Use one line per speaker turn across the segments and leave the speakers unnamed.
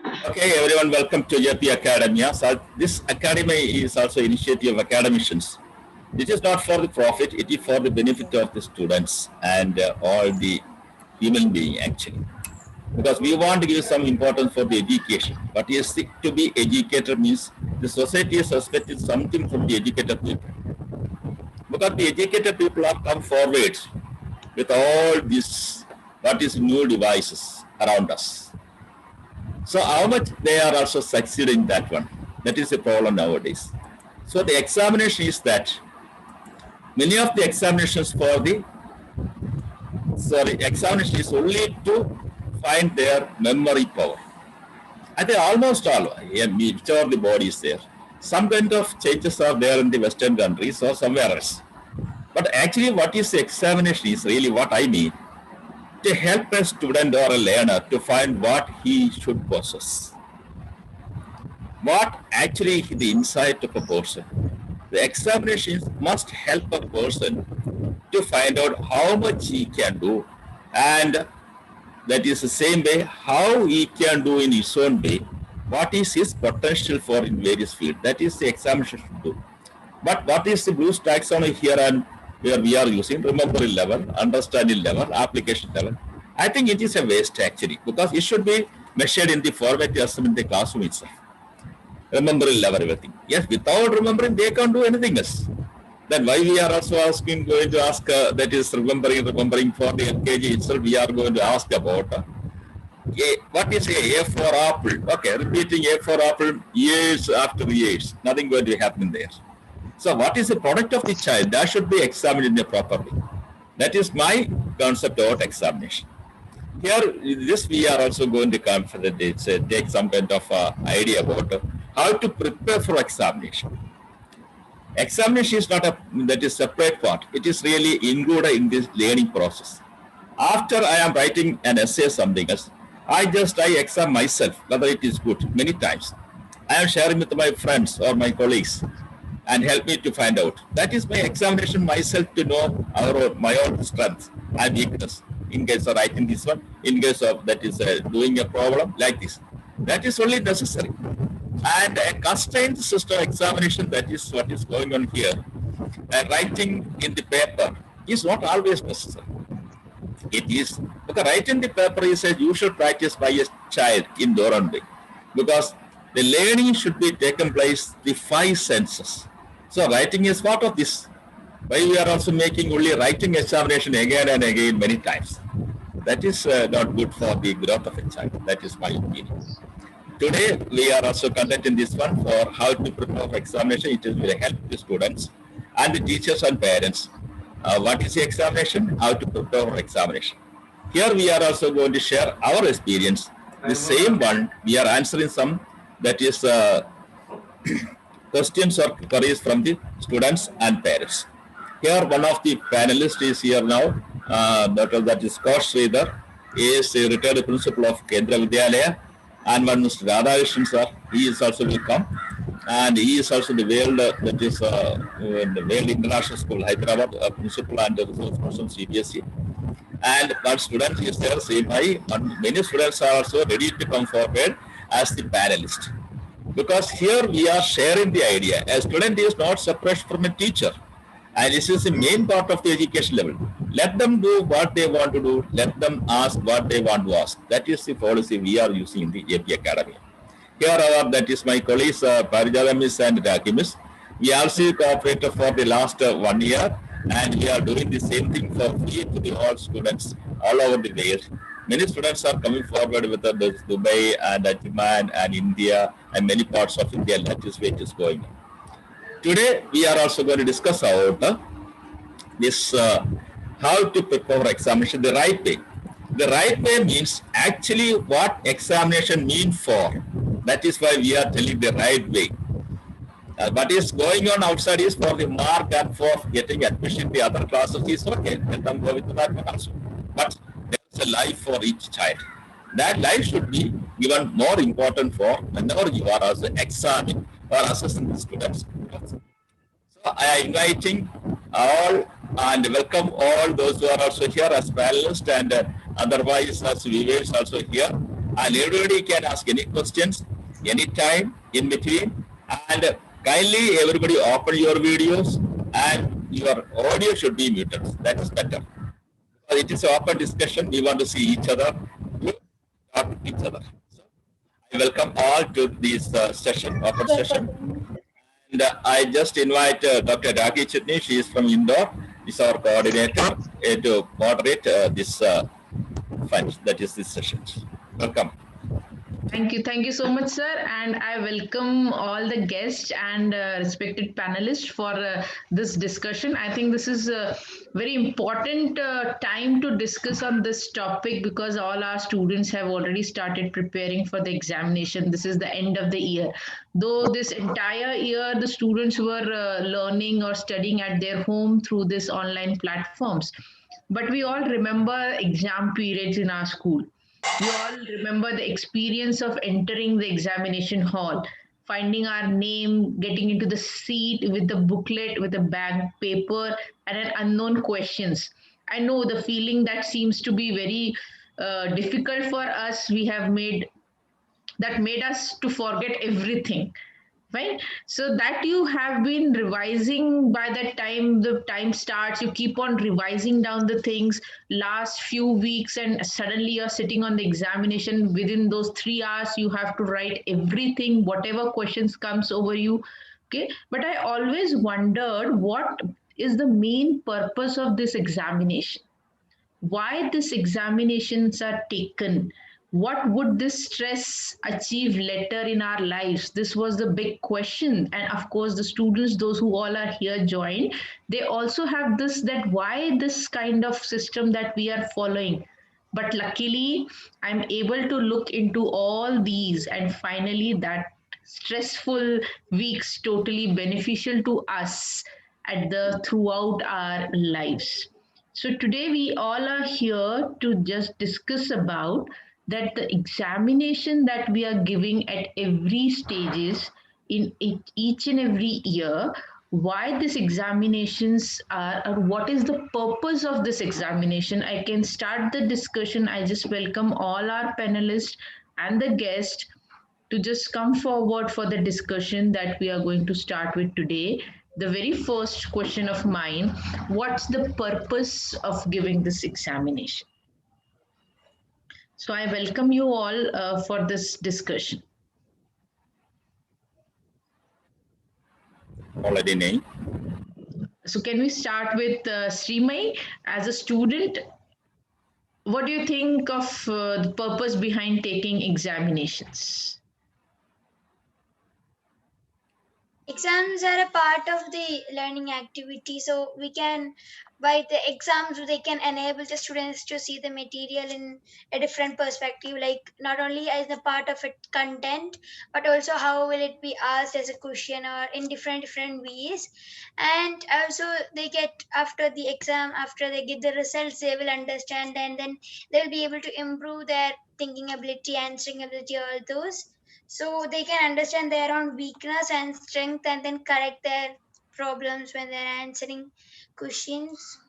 Okay, everyone, welcome to JP Academia. So this academy is also initiative of academicians. This is not for the profit; it is for the benefit of the students and all the human being actually. Because we want to give some importance for the education. But yes, to be educated means the society is expecting something from the educated people. Because the educated people are come forward with all these what is new devices around us. So how much they are also succeeding that one? That is the problem nowadays. So the examination is that many of the examinations for the examination is only to find their memory power. I think almost all, whichever the body is there. Some kind of changes are there in the Western countries or somewhere else. But actually, what is the examination is really what I mean to help a student or a learner to find what he should possess. What actually the insight of a person. The examinations must help a person to find out how much he can do, and that is the same way how he can do in his own way. What is his potential for in various fields? That is the examination should do. But what is the Blue's taxonomy here and where we are using remembering level, understanding level, application level? I think it is a waste actually because it should be measured in the formative assessment in the classroom itself. Remembering level, everything. Yes, without remembering, they can't do anything else. Then why we are also going to ask, that is remembering for the LKG itself, we are going to ask about what is A for apple? Okay, repeating A for apple years after years, nothing going to happen there. So what is the product of the child? That should be examined in a proper way. That is my concept about examination. Here, this we are also going to take some kind of idea about how to prepare for examination. Examination is not that is separate part. It is really included in this learning process. After I am writing an essay or something else, I examine myself whether it is good many times. I am sharing with my friends or my colleagues and help me to find out. That is my examination myself to know my own strength and weakness. In case of writing this one, in case of that is doing a problem like this. That is only necessary. And a constrained system examination, that is what is going on here. Writing in the paper is not always necessary. It is because writing the paper is a usual practice by a child in their own way, because the learning should be taken place the 5 senses. So writing is part of this. Why we are also making only writing examination again and again many times. That is not good for the growth of a child. That is my opinion. Today we are also conducting this one for how to prepare for examination. It will help the students and the teachers and parents. What is the examination? How to prepare for examination. Here we are also going to share our experience. The same one we are answering some that is questions or queries from the students and parents. Here one of the panelists is here now. That is Kosh Sridhar. He is a retired principal of Kendra Vidyalaya. And one Mr. Radhakrishnan sir, he is also will come. And he is also the World, that is the World International School, Hyderabad, principal and resource person CBSE. And one student is there, same high. And many students are also ready to come forward as the panelist. Because here we are sharing the idea. A student is not separate from a teacher. And this is the main part of the education level. Let them do what they want to do. Let them ask what they want to ask. That is the policy we are using in the JP Academy. Here that is my colleagues, Parijala Miss and Raki Miss. We also cooperated for the last 1 year, and we are doing the same thing for free to the all students all over the world. Many students are coming forward with Dubai and Ajman and India and many parts of India. That is where it is going on. Today, we are also going to discuss about this how to prepare for examination the right way. The right way means actually what examination means for. That is why we are telling the right way. What is going on outside is for the mark and for getting admission in the other classes is okay. Let them go with that one also. But there is a life for each child. That life should be given more important for whenever you are also examining or assessing the students. So I am inviting all and welcome all those who are also here as panelists and otherwise as viewers also here. and everybody can ask any questions anytime in between. And kindly everybody open your videos and your audio should be muted. That is better. It is an open discussion. We want to see each other, talk to each other. So I welcome all to this session, open session. And I just invite Dr. Ragi Chitni. She is from Indore. Is our coordinator to moderate this fund, that is this session. Welcome.
Thank you so much, sir. And I welcome all the guests and respected panelists for this discussion. I think this is a very important time to discuss on this topic because all our students have already started preparing for the examination. This is the end of the year. Though this entire year, the students were learning or studying at their home through this online platforms. But we all remember exam periods in our school. We all remember the experience of entering the examination hall, finding our name, getting into the seat with the booklet, with a blank paper, and an unknown questions. I know the feeling that seems to be very difficult for us. We have made that made us to forget everything, right? So that you have been revising. By the time the time starts, you keep on revising down the things last few weeks, and suddenly you're sitting on the examination. Within those 3 hours you have to write everything, whatever questions comes over you. Okay, but I always wondered what is the main purpose of this examination, why these examinations are taken, what would this stress achieve later in our lives. This was the big question. And of course the students, those who all are here joined, they also have this, that why this kind of system that we are following. But luckily I'm able to look into all these, and finally that stressful weeks totally beneficial to us at the throughout our lives. So today we all are here to just discuss about that the examination that we are giving at every stages in each and every year, why these examinations are, or what is the purpose of this examination. I can start the discussion. I just welcome all our panelists and the guests to just come forward for the discussion that we are going to start with today. The very first question of mine: what's the purpose of giving this examination? So I welcome you all for this discussion.
Already name.
So can we start with Srimay? As a student, what do you think of the purpose behind taking examinations?
Exams are a part of the learning activity, so we can, by the exams, they can enable the students to see the material in a different perspective, like not only as a part of it content, but also how will it be asked as a question or in different ways. And also they get, after the exam, after they get the results, they will understand, and then they'll be able to improve their thinking ability, answering ability, all those, so they can understand their own weakness and strength and then correct their problems when they're answering questions.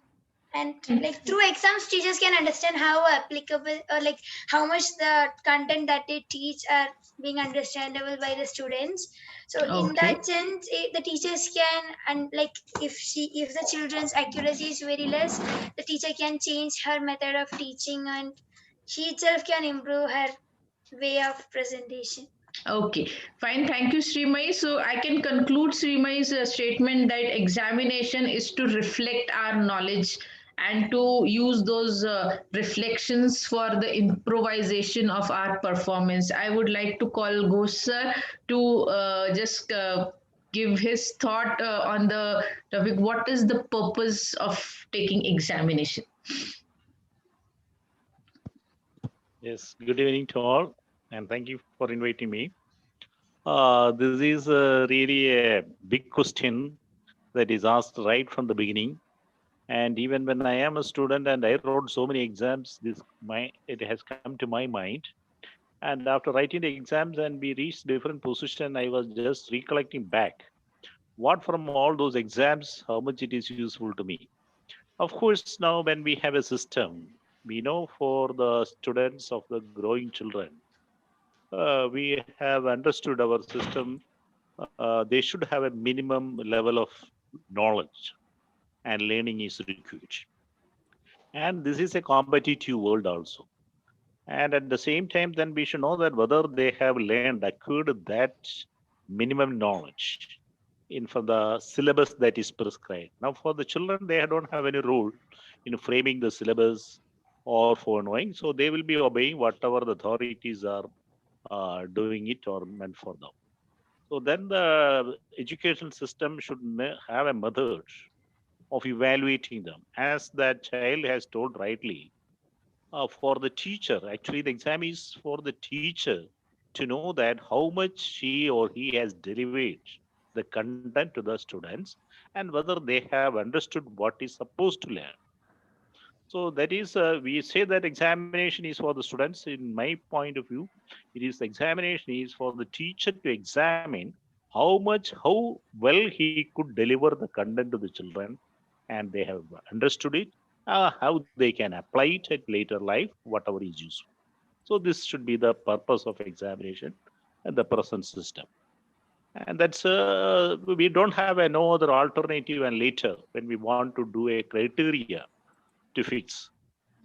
And like through exams, teachers can understand how applicable, or like how much the content that they teach are being understandable by the students. So in that sense, the teachers can, and like if the children's accuracy is very less, the teacher can change her method of teaching, and she itself can improve her way of presentation.
Okay, fine. Thank you, Srimay. So I can conclude Srimay's statement that examination is to reflect our knowledge and to use those reflections for the improvisation of our performance. I would like to call Ghosh sir to just give his thought on the topic. What is the purpose of taking examination?
Yes, good evening to all, and thank you for inviting me. This is really a big question that is asked right from the beginning. And even when I am a student and I wrote so many exams, it has come to my mind. And after writing the exams and we reached different position, I was just recollecting back what from all those exams, how much it is useful to me. Of course, now when we have a system, we know for the students of the growing children, we have understood our system, they should have a minimum level of knowledge and learning is required. And this is a competitive world also. And at the same time, then we should know that whether they have learned, acquired that minimum knowledge in for the syllabus that is prescribed. Now, for the children, they don't have any role in framing the syllabus or for knowing. So they will be obeying whatever the authorities are doing it or meant for them. So then the education system should have a method of evaluating them. As that child has told rightly, for the teacher, actually the exam is for the teacher to know that how much she or he has delivered the content to the students and whether they have understood what is supposed to learn. So that is, we say that examination is for the students. In my point of view, it is the examination is for the teacher to examine how well he could deliver the content to the children, and they have understood it, how they can apply it at later life, whatever is useful. So this should be the purpose of examination and the present system. And that's we don't have no other alternative. And later, when we want to do a criteria to fix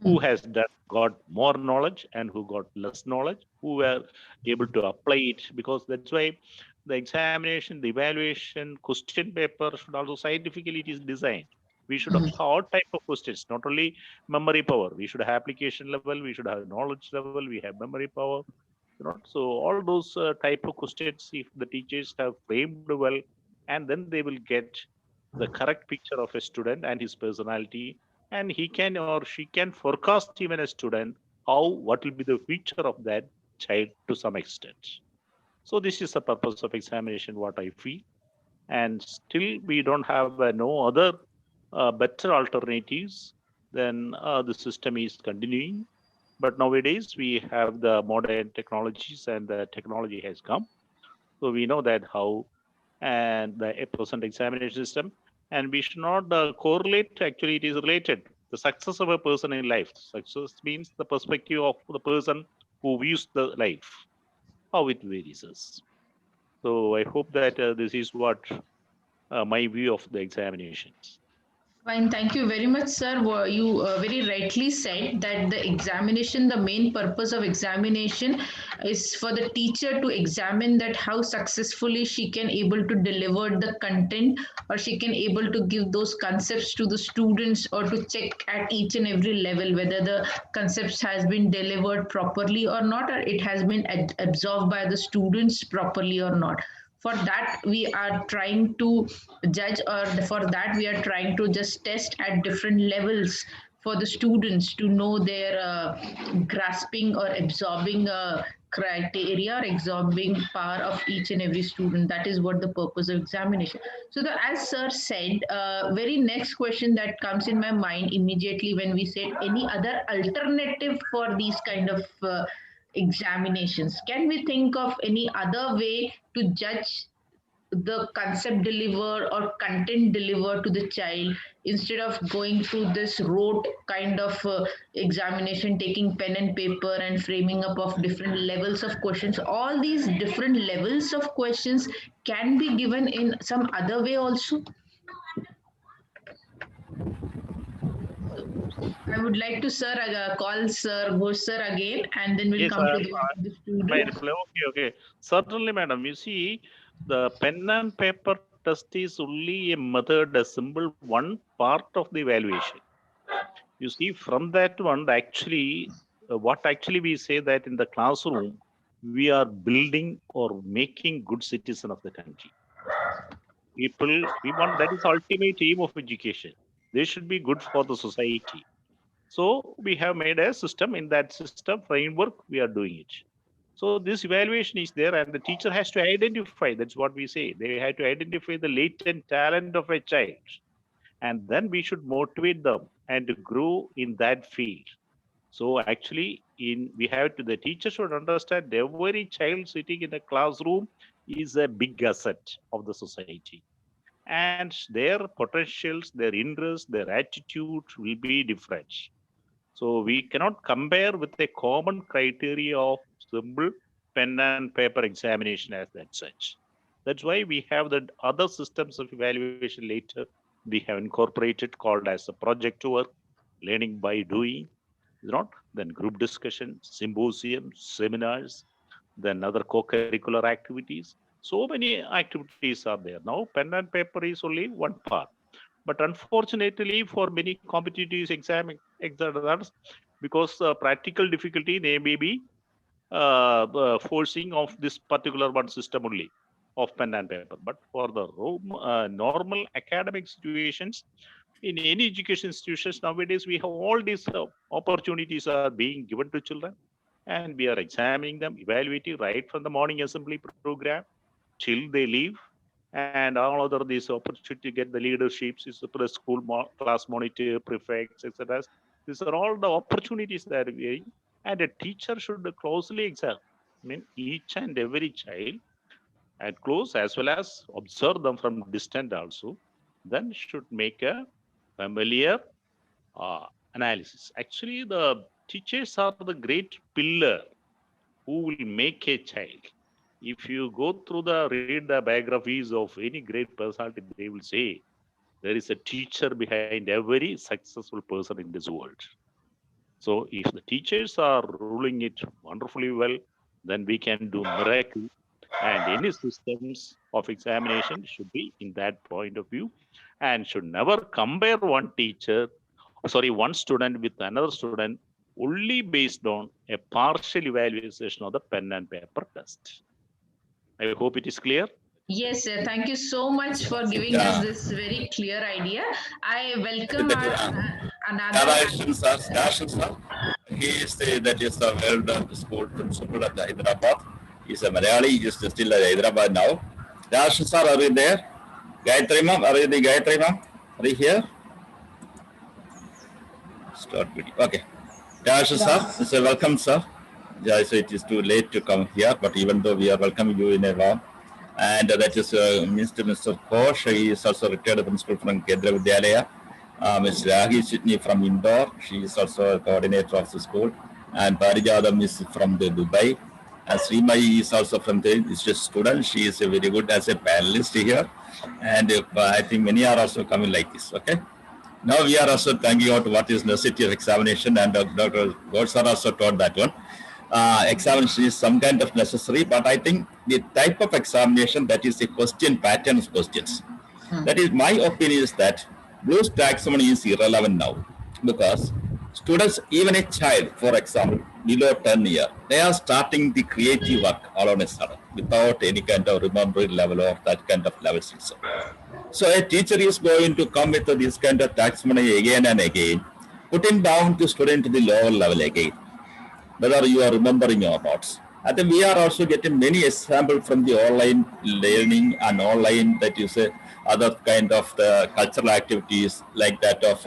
who has got more knowledge and who got less knowledge, who were able to apply it, because that's why the examination, the evaluation, question paper should also scientifically it is designed. We should have all type of questions, not only memory power. We should have application level, we should have knowledge level, we have memory power. So all those type of questions, if the teachers have framed well, and then they will get the correct picture of a student and his personality, and he can or she can forecast even a student what will be the future of that child to some extent. So this is the purpose of examination, what I feel. And still we don't have no other better alternatives, then the system is continuing. But nowadays we have the modern technologies and the technology has come. So we know that how and the present examination system, and we should not correlate, actually it is related. The success of a person in life, success means the perspective of the person who views the life, how it varies. So I hope that this is what my view of the examinations.
Fine, thank you very much, sir. You very rightly said that the examination, the main purpose of examination is for the teacher to examine that how successfully she can able to deliver the content, or she can able to give those concepts to the students, or to check at each and every level whether the concepts has been delivered properly or not, or it has been absorbed by the students properly or not. For that we are trying to judge, or for that we are trying to just test at different levels for the students to know their grasping or absorbing criteria or absorbing power of each and every student. That is what the purpose of examination. So as sir said, very next question that comes in my mind immediately when we said any other alternative for these kind of examinations, can we think of any other way to judge the concept delivered or content delivered to the child, instead of going through this rote kind of examination, taking pen and paper and framing up of different levels of questions? All these different levels of questions can be given in some other way also. I would like to, sir, call Sir Ghosh sir again, and then we'll come to the student.
Okay. Certainly, madam. You see, the pen and paper test is only a method, a simple one part of the evaluation. You see, from that one, actually, what actually we say that in the classroom, we are building or making good citizen of the country. People, we want, that is ultimate aim of education. They should be good for the society. So we have made a system. In that system framework, we are doing it. So this evaluation is there, and the teacher has to identify. That's what we say. They have to identify the latent talent of a child, and then we should motivate them and to grow in that field. So actually, the teacher should understand every child sitting in a classroom is a big asset of the society, and their potentials, their interests, their attitude will be different. So we cannot compare with a common criteria of simple pen and paper examination as that such. That's why we have the other systems of evaluation later. We have incorporated called as a project work, learning by doing, then group discussion, symposium, seminars, then other co-curricular activities. So many activities are there. Now, pen and paper is only one part. But unfortunately, for many competitive exams, because practical difficulty, they may be forcing of this particular one system only of pen and paper. But for the normal academic situations, in any education institutions nowadays, we have all these opportunities are being given to children, and we are examining them, evaluating right from the morning assembly program till they leave, and all other these opportunity to get the leaderships, is the school class monitor, prefects, etc. These are all the opportunities that are being, and a teacher should closely examine each and every child at close, as well as observe them from distant also, then should make a familiar analysis. Actually, the teachers are the great pillar who will make a child. If you go through read the biographies of any great personality, they will say there is a teacher behind every successful person in this world. So if the teachers are ruling it wonderfully well, then we can do miracle. And any systems of examination should be in that point of view, and should never compare one student with another student only based on a partial evaluation of the pen and paper test. I hope it is clear.
Yes, sir. Thank you so much for giving us this very clear idea. I welcome
Darshan sir. He is the well-done school principal at Hyderabad. He's a Malayali. He is still at Hyderabad now. Darshan sir, are you there? Gayatri ma'am, are you the Gayatri ma'am? Are you here? Start video. Okay. Darshan sir, so welcome sir. Yeah, so it is too late to come here, but even though we are welcoming you in a warm. And that is Mr. Kosh. He is also retired principal from Kendra Vidyalaya. Ms. Rahi Sydney from Indore. She is also a coordinator of the school. And Parijadam is from the Dubai. And Srimai is also from the student. She is very good as a panelist here. And I think many are also coming like this. Okay. Now we are also thinking out what is necessity of examination, and Dr. Godsar also taught that one. Examination is some kind of necessary, but I think the type of examination, that is the question pattern of questions. That is my opinion, is that Bloom's taxonomy is irrelevant now, because students, even a child, for example, below 10 years, they are starting the creative work all on a sudden without any kind of remembering level or that kind of levels. So a teacher is going to come with this kind of taxonomy again and again, putting down the student to the lower level again, whether you are remembering or not. I think we are also getting many examples from the online learning and online, that is other kind of cultural activities like that of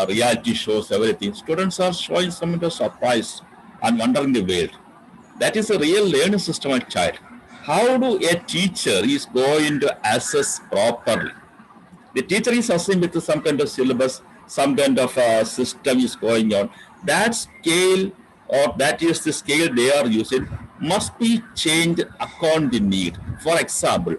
reality shows, everything. Students are showing some kind of surprise and wondering the world. That is a real learning system of child. How do a teacher is going to assess properly? The teacher is assessing with some kind of syllabus, some kind of system is going on. That scale, or that is the scale they are using, must be changed according to need. For example,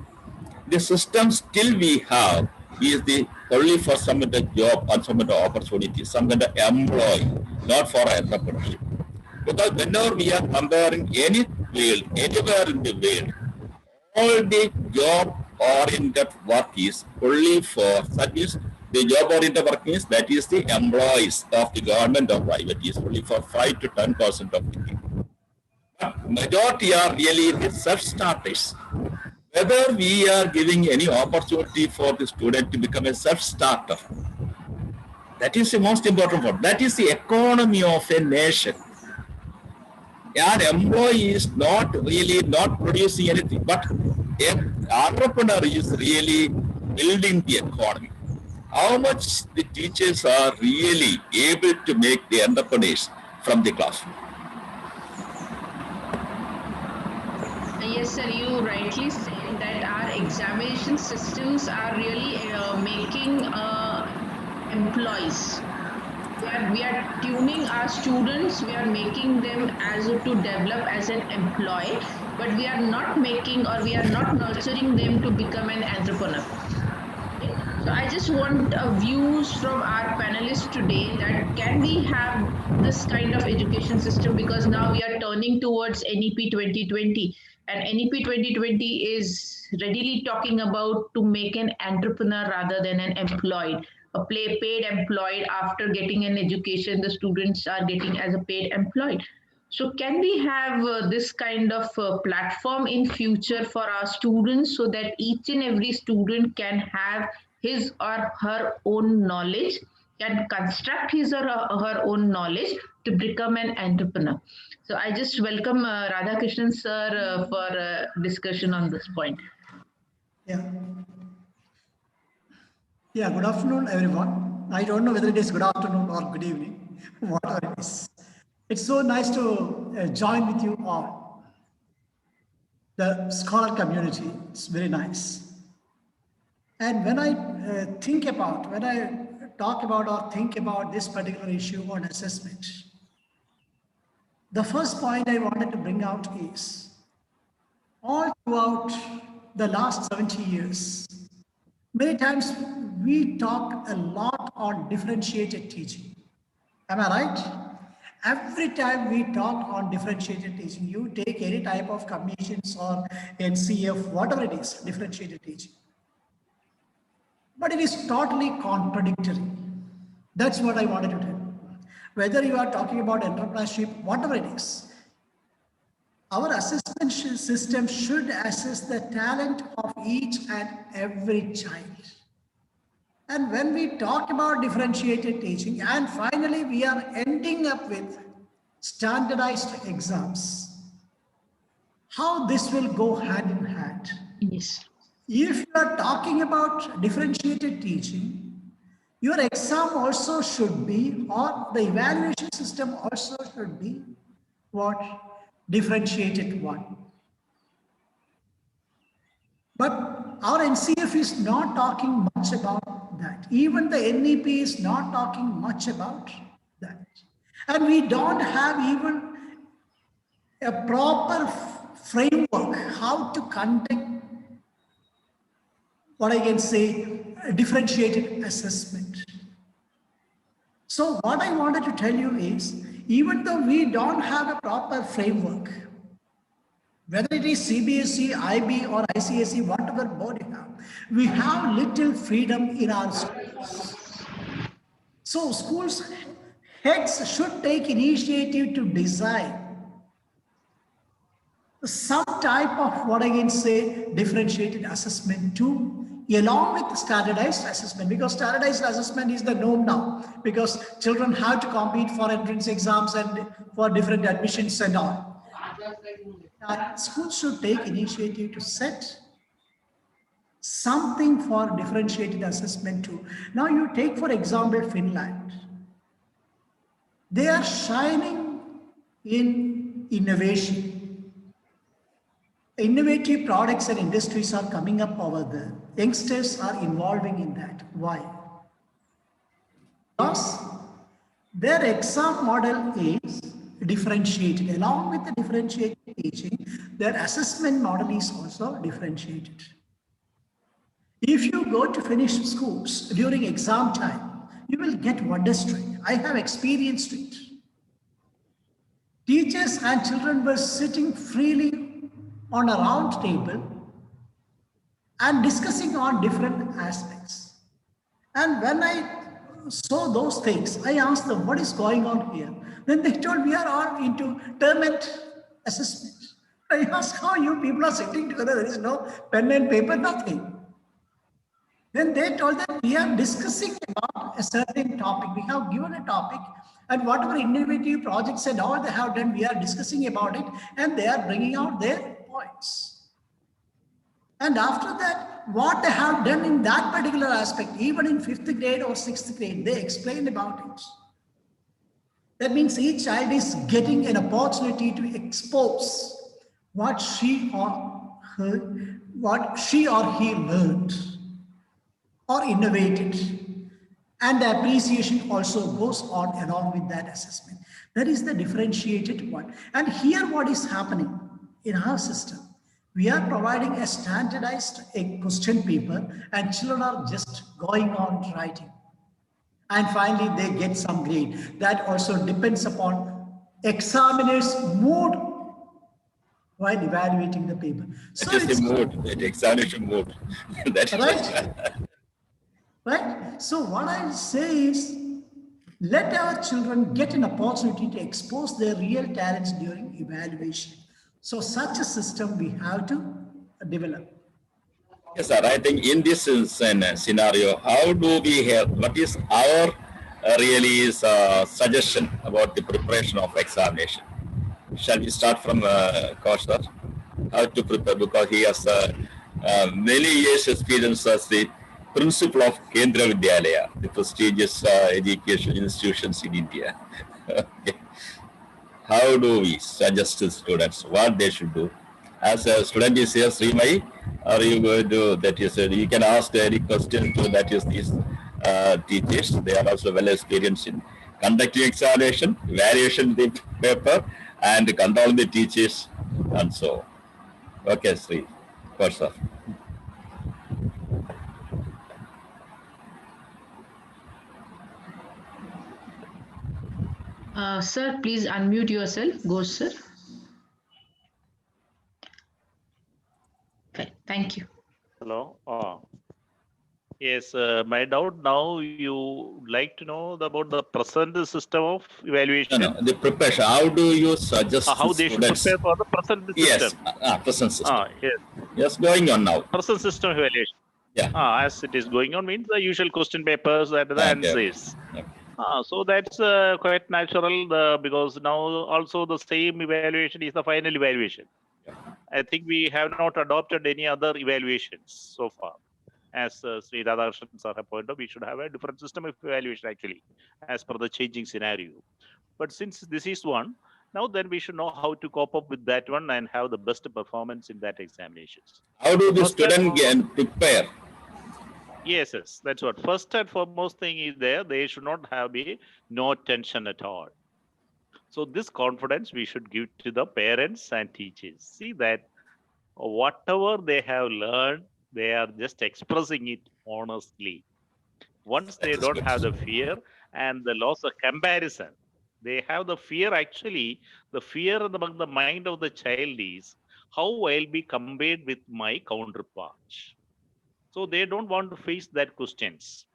the system still we have is the only for some kind of job or some kind of opportunity, some kind of employee, not for entrepreneurship. Because whenever we are comparing any field, anywhere in the world, all the job-oriented work is only for, that means the job-oriented work means that is the employees of the government or private is only for 5 to 10% of the people. But majority are really the self-starters. Whether we are giving any opportunity for the student to become a self-starter, that is the most important one. That is the economy of a nation. An employee is not producing anything, but an entrepreneur is really building the economy. How much the teachers are really able to make the entrepreneurs from the classroom?
Yes, sir, you rightly said that our examination systems are really making employees. we are tuning our students, we are making them as to develop as an employee, but we are not making or we are not nurturing them to become an entrepreneur. Okay. So I just want views from our panelists today that can we have this kind of education system, because now we are turning towards NEP 2020, and NEP 2020 is readily talking about to make an entrepreneur rather than an employed, a paid employed. After getting an education, the students are getting as a paid employed. So can we have this kind of platform in future for our students, so that each and every student can have his or her own knowledge, can construct his or her own knowledge to become an entrepreneur? So I just welcome Radhakrishnan sir for discussion on this point.
Yeah. Yeah, good afternoon, everyone. I don't know whether it is good afternoon or good evening, whatever it is. It's so nice to join with you all. The scholar community, it's very nice. And when I talk about or think about this particular issue on assessment, the first point I wanted to bring out is all throughout the last 70 years, many times we talk a lot on differentiated teaching. Am I right? Every time we talk on differentiated teaching, you take any type of commissions or NCF, whatever it is, differentiated teaching. But it is totally contradictory. That's what I wanted to tell you. Whether you are talking about entrepreneurship, whatever it is, our assessment system should assess the talent of each and every child. And when we talk about differentiated teaching, and finally we are ending up with standardized exams, how this will go hand in hand.
Yes.
If you are talking about differentiated teaching, your exam also should be, or the evaluation system also should be, what? Differentiated one. But our NCF is not talking much about that. Even the NEP is not talking much about that. And we don't have even a proper framework how to conduct, what I can say, a differentiated assessment. So what I wanted to tell you is, even though we don't have a proper framework, whether it is CBSE, IB or ICSE, whatever board you have, we have little freedom in our schools. So schools heads should take initiative to design some type of, what I can say, differentiated assessment too, along with standardized assessment, because standardized assessment is the norm now, because children have to compete for entrance exams and for different admissions and all. Schools should take initiative to set something for differentiated assessment too. Now you take, for example, Finland. They are shining in innovation. Innovative products and industries are coming up over there. Youngsters are involving in that. Why? Because their exam model is differentiated. Along with the differentiated teaching, their assessment model is also differentiated. If you go to Finnish schools during exam time, you will get wonderstruck. I have experienced it. Teachers and children were sitting freely on a round table and discussing on different aspects. And when I saw those things, I asked them, what is going on here? Then they told, we are all into term and assessment. I asked, how you people are sitting together? There is no pen and paper, nothing. Then they told that we are discussing about a certain topic. We have given a topic, and whatever innovative projects and all they have done, we are discussing about it, and they are bringing out their points. And after that, what they have done in that particular aspect, even in 5th grade or 6th grade, they explained about it. That means each child is getting an opportunity to expose what she or he learned or innovated. And the appreciation also goes on along with that assessment. That is the differentiated one. And here what is happening in our system, we are providing a standardized question paper and children are just going on writing. And finally, they get some grade. That also depends upon examiner's mood while evaluating the paper. So
That is the mood, the examination mood. That is
right. Right? So what I say is, let our children get an opportunity to expose their real talents during evaluation. So such a system we have to develop.
Yes, sir. I think in this scenario, how do we have, what is our really suggestion about the preparation of examination? Shall we start from Coach, sir? How to prepare, because he has many years experience as the principal of Kendra Vidyalaya, the prestigious education institutions in India. Okay. How do we suggest to students what they should do? As a student is here, Srimai, are you going to, that is, you can ask any question to, that is, these teachers. They are also well experienced in conducting examination, evaluation the paper, and controlling the teachers, and so. Okay, Sri, first off.
Sir, please unmute yourself. Go, sir. Okay, thank you.
Hello. Yes, my doubt now, you like to know about the present system of evaluation.
No, the preparation. How do you suggest
How they should
students?
prepare for the present system?
Yes, present system.
Yes.
Yes, going on now.
Present system evaluation.
Yeah.
As it is going on means the usual question papers and the
Okay.
answers.
Okay.
So that's quite natural because now also the same evaluation is the final evaluation. I think we have not adopted any other evaluations so far. As Sri Radhakrishnan sir have pointed out, we should have a different system of evaluation actually, as per the changing scenario. But since this is one, now then we should know how to cope up with that one and have the best performance in that examinations.
How do the
First
student can prepare?
Yes, that's what. First and foremost thing is there, they should not have no tension at all. So this confidence we should give to the parents and teachers. See that whatever they have learned, they are just expressing it honestly. Once they don't have the fear and the loss of comparison, they have the fear actually, the fear among the mind of the child is how I'll be compared with my counterpart. So they don't want to face that questions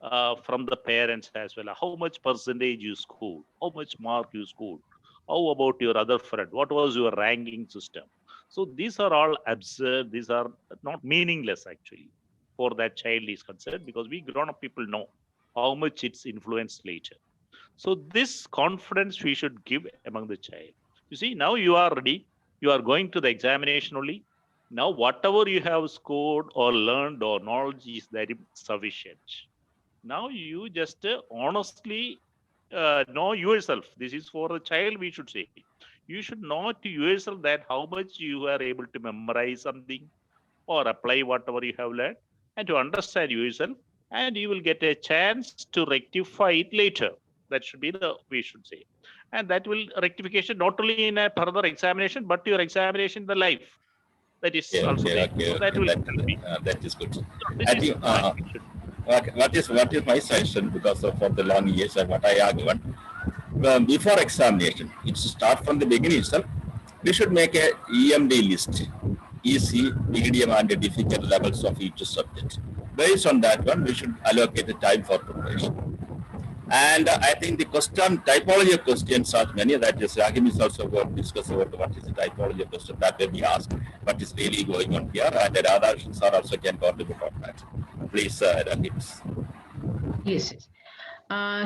from the parents as well. How much percentage you scored? How much mark you scored? How about your other friend? What was your ranking system? So these are all absurd. These are not meaningless actually for that child is concerned, because we grown-up people know how much it's influenced later. So this confidence we should give among the child. You see, now you are ready. You are going to the examination only. Now, whatever you have scored or learned or knowledge is very sufficient. Now you just honestly know yourself. This is for the child, we should say. You should know to yourself that how much you are able to memorize something or apply whatever you have learned, and to understand yourself, and you will get a chance to rectify it later. That should be the, we should say. And that will rectification not only in a further examination, but your examination in the life. That is also there. So that will help me.
That is good.
So
I think what is my suggestion, because of for the long years and what I argue, before examination, it should start from the beginning itself. We should make a EMD list, easy, medium, and difficult levels of each subject. Based on that one, we should allocate the time for preparation. And I think the question, typology of questions are many. That is, Rahim is also going to discuss about what is the typology of question that may be asked, what is really going on here, and the Radhakrishnan sir also can contribute on that. Please, Rahim.
Yes.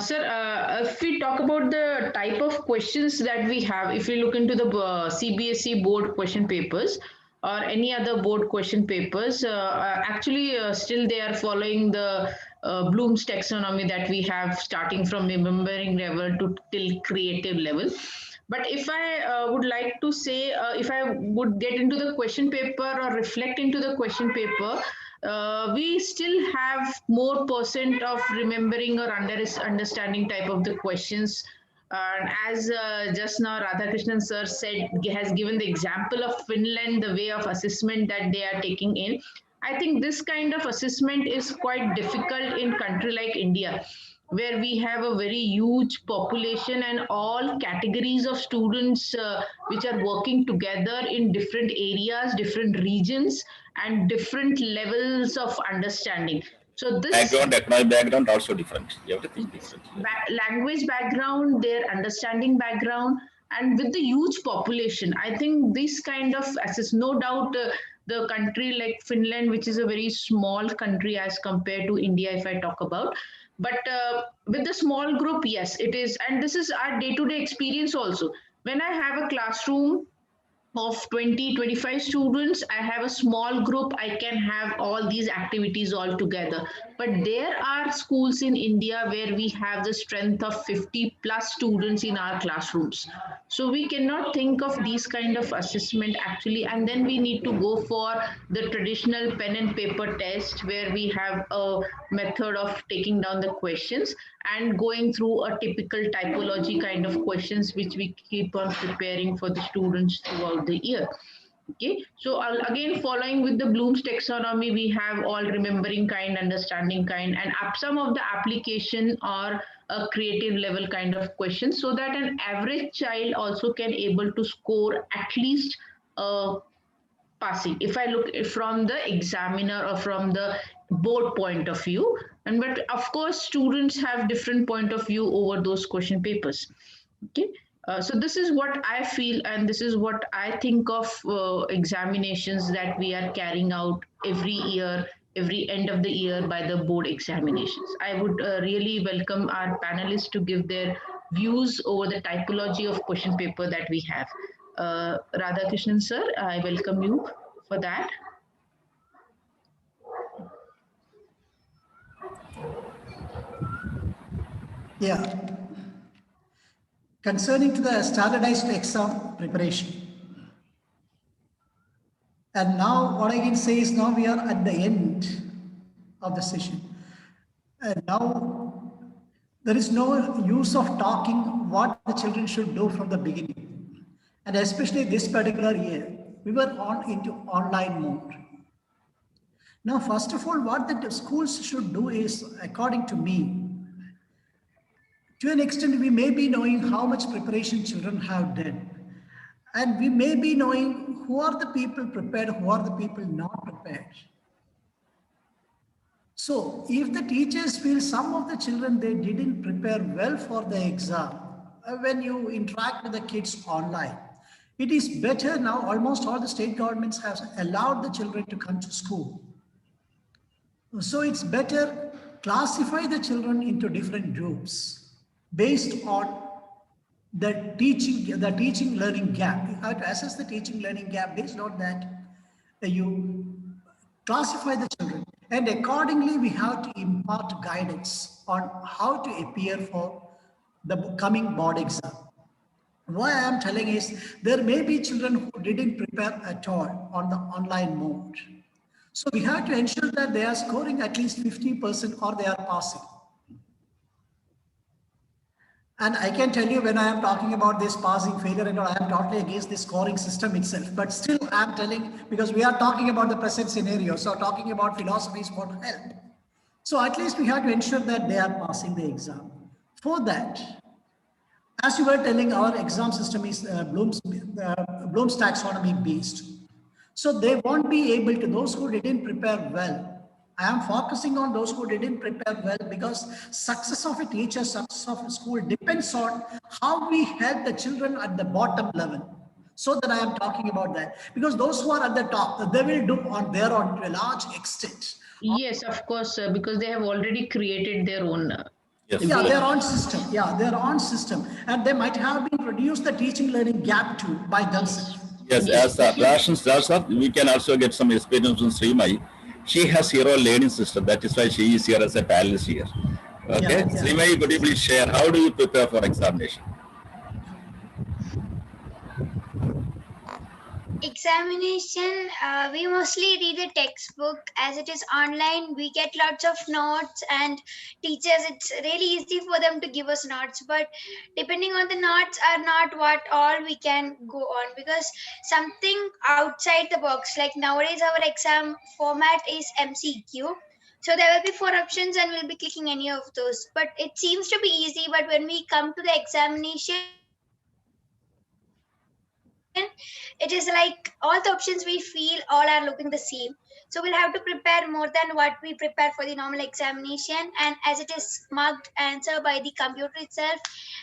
Sir, if we talk about the type of questions that we have, if we look into the CBSE board question papers or any other board question papers, actually still they are following the Bloom's taxonomy that we have, starting from remembering level to till creative level. But if I would like to say, if I would get into the question paper or reflect into the question paper, we still have more percent of remembering or understanding type of the questions. And as just now Radhakrishnan sir said, has given the example of Finland, the way of assessment that they are taking in. I think this kind of assessment is quite difficult in country like India, where we have a very huge population and all categories of students which are working together in different areas, different regions, and different levels of understanding. So this
Background, economic background also different. Everything different.
language background, their understanding background, and with the huge population, I think this kind of assess, no doubt, the country like Finland, which is a very small country as compared to India, if I talk about, but with the small group, yes, it is, and this is our day-to-day experience also. When I have a classroom of 20-25 students, I have a small group, I can have all these activities all together. But there are schools in India where we have the strength of 50 plus students in our classrooms, so we cannot think of these kind of assessment actually. And then we need to go for the traditional pen and paper test, where we have a method of taking down the questions and going through a typical typology kind of questions, which we keep on preparing for the students throughout the year. Okay, so again, following with the Bloom's taxonomy, we have all remembering kind, understanding kind, and some of the application or a creative level kind of questions, so that an average child also can able to score at least passing, if I look from the examiner or from the board point of view. And but of course, students have different point of view over those question papers. Okay. So this is what I feel, and this is what I think of examinations that we are carrying out every year, every end of the year by the board examinations. I would really welcome our panelists to give their views over the typology of question paper that we have. Radhakrishnan sir, I welcome you for that.
Yeah. Concerning to the standardized exam preparation. And now what I can say is, now we are at the end of the session. And now there is no use of talking what the children should do from the beginning. And especially this particular year, we were into online mode. Now, first of all, what the schools should do is, according to me, to an extent, we may be knowing how much preparation children have done. And we may be knowing who are the people prepared, who are the people not prepared. So if the teachers feel some of the children, they didn't prepare well for the exam, when you interact with the kids online, it is better now. Almost all the state governments have allowed the children to come to school. So it's better classify the children into different groups based on the teaching learning gap. You have to assess the teaching learning gap. Based on that, you classify the children, and accordingly we have to impart guidance on how to appear for the coming board exam. Why I am telling is, there may be children who didn't prepare at all on the online mode. So we have to ensure that they are scoring at least 50% or they are passing. And I can tell you, when I am talking about this passing, failure, and all, I am totally against the scoring system itself. But still, I am telling, because we are talking about the present scenario, so talking about philosophies won't help. So at least we have to ensure that they are passing the exam. For that, as you were telling, our exam system is Bloom's taxonomy based. So they won't be able to, those who didn't prepare well. I am focusing on those who didn't prepare well, because success of a teacher, success of a school depends on how we help the children at the bottom level. So that I am talking about that, because those who are at the top, they will do on their own to a large extent.
Yes, of course, because they have already created their own.
Yes.
Yeah, their own system. Yeah, their own system. And they might have been reduced the teaching learning gap too by themselves.
Yes, as Rashn starts up, we can also get some experience from Srimai. She has her own learning system. That is why she is here as a panelist here. Okay,
Yeah.
Srimai, could you please share, how do you prepare for examination?
Examination, we mostly read the textbook. As it is online, we get lots of notes, and teachers, it's really easy for them to give us notes, but depending on the notes are not what all we can go on, because something outside the box, like nowadays our exam format is MCQ. So there will be 4 options and we'll be clicking any of those, but it seems to be easy, but when we come to the examination, it is like all the options we feel all are looking the same. So we'll have to prepare more than what we prepare for the normal examination. And as it is marked answer by the computer itself,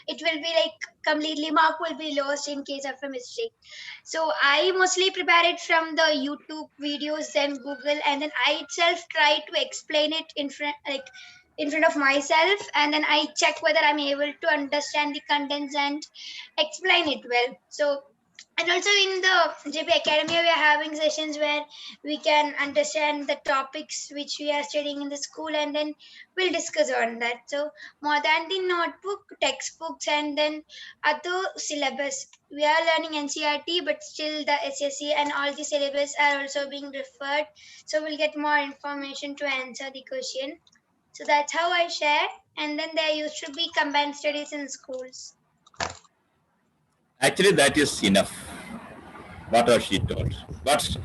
it will be like completely mark will be lost in case of a mistake. So I mostly prepare it from the YouTube videos, then Google, and then I itself try to explain it in front of myself, and then I check whether I'm able to understand the contents and explain it well. So, and also in the JP Academy, we are having sessions where we can understand the topics which we are studying in the school, and then we'll discuss on that. So more than the notebook, textbooks, and then other syllabus, we are learning NCERT, but still the SSC and all the syllabus are also being referred. So we'll get more information to answer the question. So that's how I share. And then there used to be combined studies in schools.
Actually, that is enough, whatever she told. But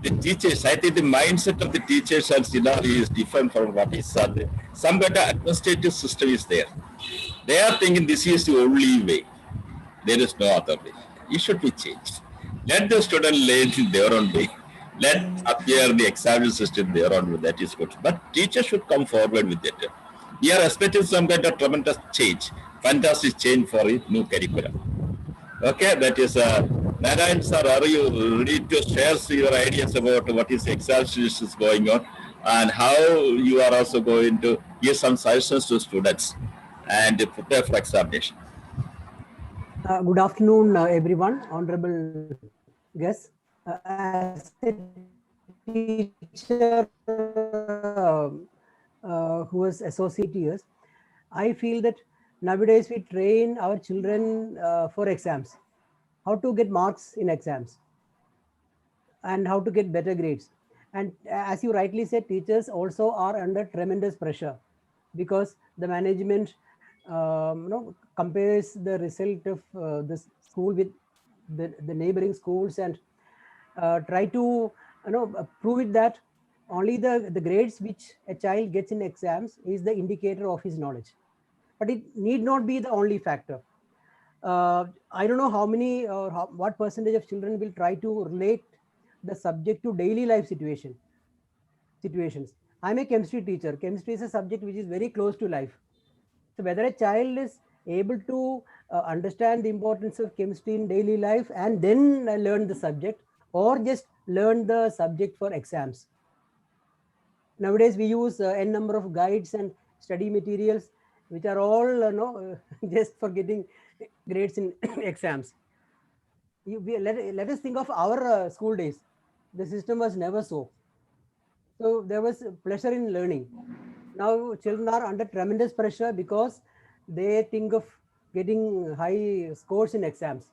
the teachers, I think the mindset of the teachers and scenario is different from what is said. Some better administrative system is there. They are thinking this is the only way. There is no other way. It should be changed. Let the student learn in their own way. Let appear the examination system their own way. That is good. But teachers should come forward with it. We are expecting some kind of tremendous change, fantastic change for a new curriculum. Okay, that is Narayan sir, are you ready to share your ideas about what is examinations going on and how you are also going to give some suggestions to students and prepare for examination?
Good afternoon, everyone, honorable guests. As a teacher who was associate years, I feel that nowadays we train our children for exams, how to get marks in exams and how to get better grades. And as you rightly said, teachers also are under tremendous pressure because the management compares the result of the school with the neighboring schools and try to prove it that only the grades which a child gets in exams is the indicator of his knowledge. But it need not be the only factor. I don't know how many or what percentage of children will try to relate the subject to daily life situations. I'm a chemistry teacher. Chemistry is a subject which is very close to life. So whether a child is able to understand the importance of chemistry in daily life and then learn the subject, or just learn the subject for exams. Nowadays we use n number of guides and study materials which are all just for getting grades in exams. Let us think of our school days. The system was never so. So there was pleasure in learning. Now children are under tremendous pressure because they think of getting high scores in exams.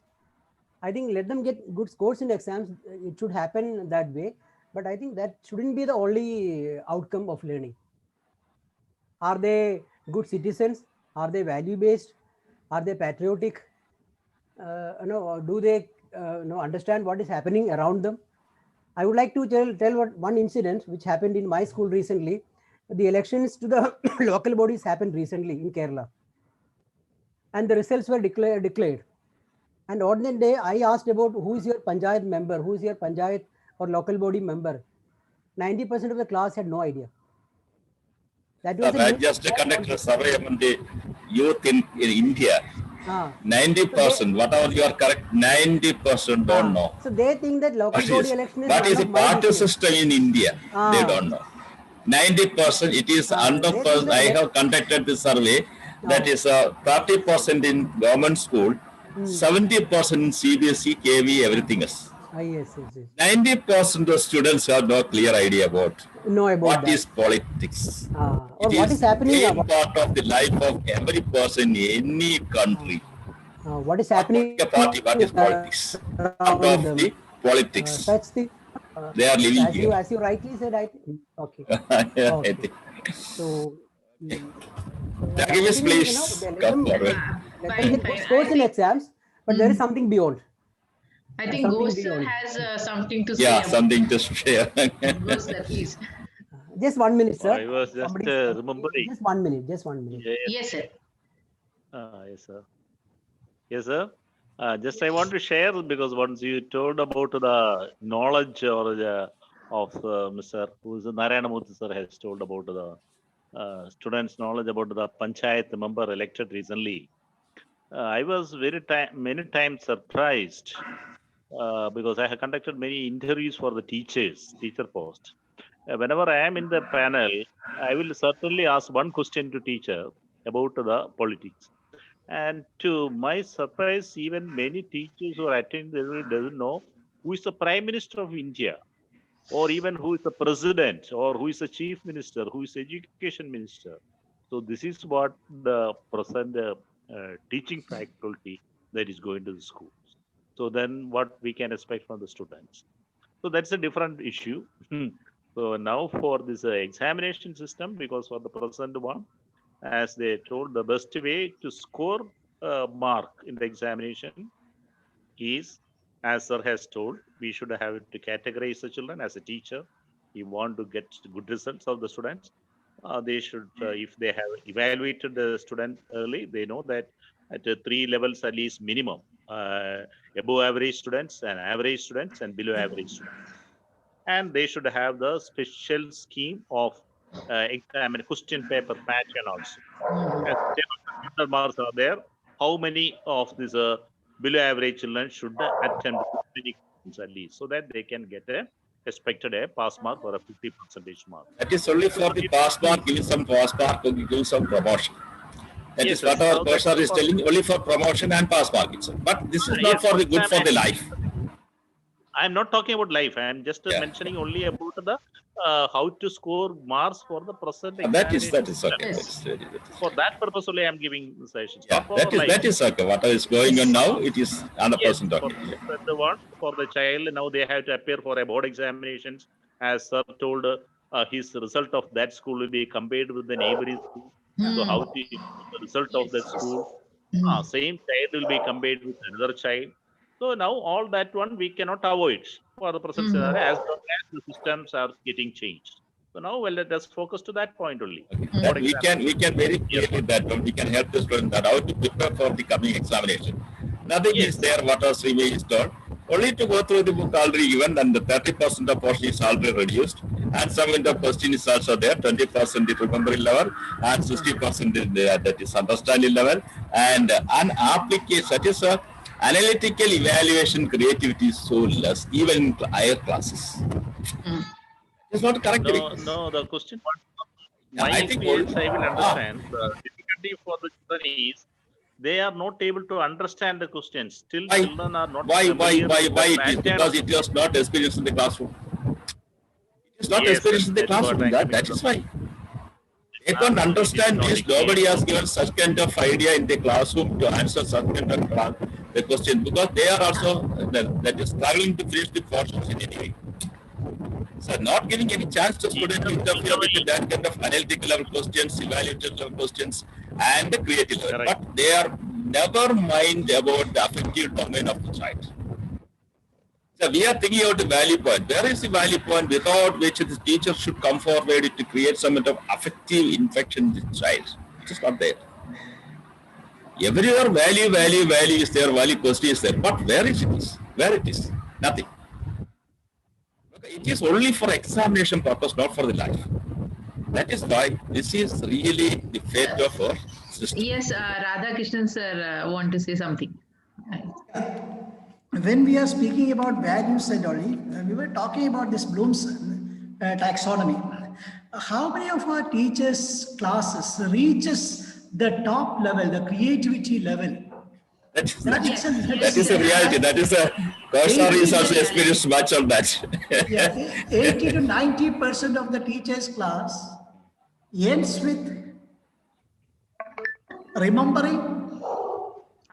I think let them get good scores in exams. It should happen that way. But I think that shouldn't be the only outcome of learning. Are they good citizens? Are they value-based? Are they patriotic? Do they understand what is happening around them? I would like to tell one incident which happened in my school recently. The elections to the local bodies happened recently in Kerala. And the results were declared. And on that day, I asked about who is your Panchayat member, who is your Panchayat or local body member. 90% of the class had no idea. That was
I just conducted a survey among the youth in India. 90%, whatever you are correct, 90% don't know.
So they think that local body election is
what is the party system in India? They don't know. 90%, it is 100%. I have conducted the survey. That is 30% in government school, 70% in CBSE, KV, everything else.
Yes.
90% of students have no clear idea about what is politics.
Or what is happening?
It is part of the life of every person in any country.
What is happening?
What is politics? Part of the politics.
Such thing.
They are living here.
As you rightly said, I think. Okay.
I
Okay.
think.
So.
Dagvis, please come forward.
Let them get good scores in exams, but there is something beyond.
I think
Something
Ghost
beyond.
has something to say.
Yeah,
about
something to share.
Ghost, please.
Just 1 minute, sir.
I was just remembering.
Just 1 minute. Just 1 minute.
Yes, sir.
Yes, sir. Yes, sir. Just I want to share, because once you told about the knowledge or of Mr. who is Narayanamurthy sir has told about the students' knowledge about the panchayat member elected recently. I was many times surprised because I have conducted many interviews for the teacher post. Whenever I am in the panel, I will certainly ask one question to teacher about the politics. And to my surprise, even many teachers who are attending doesn't know who is the Prime Minister of India, or even who is the President, or who is the Chief Minister, who is the Education Minister. So this is what the present teaching faculty that is going to the schools. So then what we can expect from the students. So that's a different issue. So now for this examination system, because for the present one, as they told, the best way to score a mark in the examination is, as sir has told, we should have to categorize the children as a teacher. You want to get good results of the students. They should, if they have evaluated the student early, they know that at 3 levels at least minimum, above average students and average students and below average students. And they should have the special scheme of exam and question paper pattern also. As 10 marks are there, how many of these below average children should attend at least, so that they can get a expected a pass mark or a 50% mark.
That is only for the pass mark, give some pass mark, give some promotion. That
Yes,
is what
sir.
our
So
professor is telling, only for promotion and pass mark itself. But this is not for the good for the life.
I'm not talking about life. I'm just
Yeah.
mentioning only about the how to score marks for the present
That is
examination.
okay.
Yes.
That is,
For that purpose only I'm giving suggestions.
yeah,
Not for life.
that is okay. Whatever is going on now, it is 100%
For
okay.
the one for the child, now they have to appear for a board examinations. As sir told, his result of that school will be compared with the neighboring school. So how the result of that school, same child will be compared with another child. So now all that one we cannot avoid for the present scenario, as long as the systems are getting changed. So now, well, let us focus to that point only.
That we can very clearly that we can help the student that how to prepare for the coming examination. Nothing is there what our stream is done. Only to go through the book already given, and the 30% of portion is already reduced, and some of the question is also there, 20% is remembering level, and 60% is there, that is understanding level, and an application, that is a analytical evaluation creativity is so less, even in higher classes. It's not correct.
No, the question. My
I think
experience, I will understand. The difficulty for the children is they are not able to understand the questions. Still,
Why?
children are not.
Why
familiar with the
it is?
pattern.
Because it was not experienced in the classroom. It is not
Yes,
experienced in the
that's what
classroom.
I'm
That is why. They
Ah,
don't
no, it is
understand
not
this.
experienced.
Nobody has given such kind of idea in the classroom to answer such kind of the question, because they are also that is struggling to finish the portions in any way. So not giving any chance to students to interfere with that kind of analytical level questions, evaluative level questions, and the creative level.
Correct.
But they are never mind about the affective domain of the child. So we are thinking about the value point. Where is the value point without which the teacher should come forward to create some kind of affective infection in the child? It is not there. Everywhere value is there, value question is there. But where is it? Where it is? Nothing. It is only for examination purpose, not for the life. That is why this is really the fate of our system.
Yes, Radhakrishnan sir want to say something.
When we are speaking about values and all, we were talking about this Bloom's taxonomy. How many of our teachers' classes reaches the top level, the creativity level?
That is
That
a reality. That is a Kaushal is also experienced much of that.
Yeah, 80 to 90% of the teachers' class ends with remembering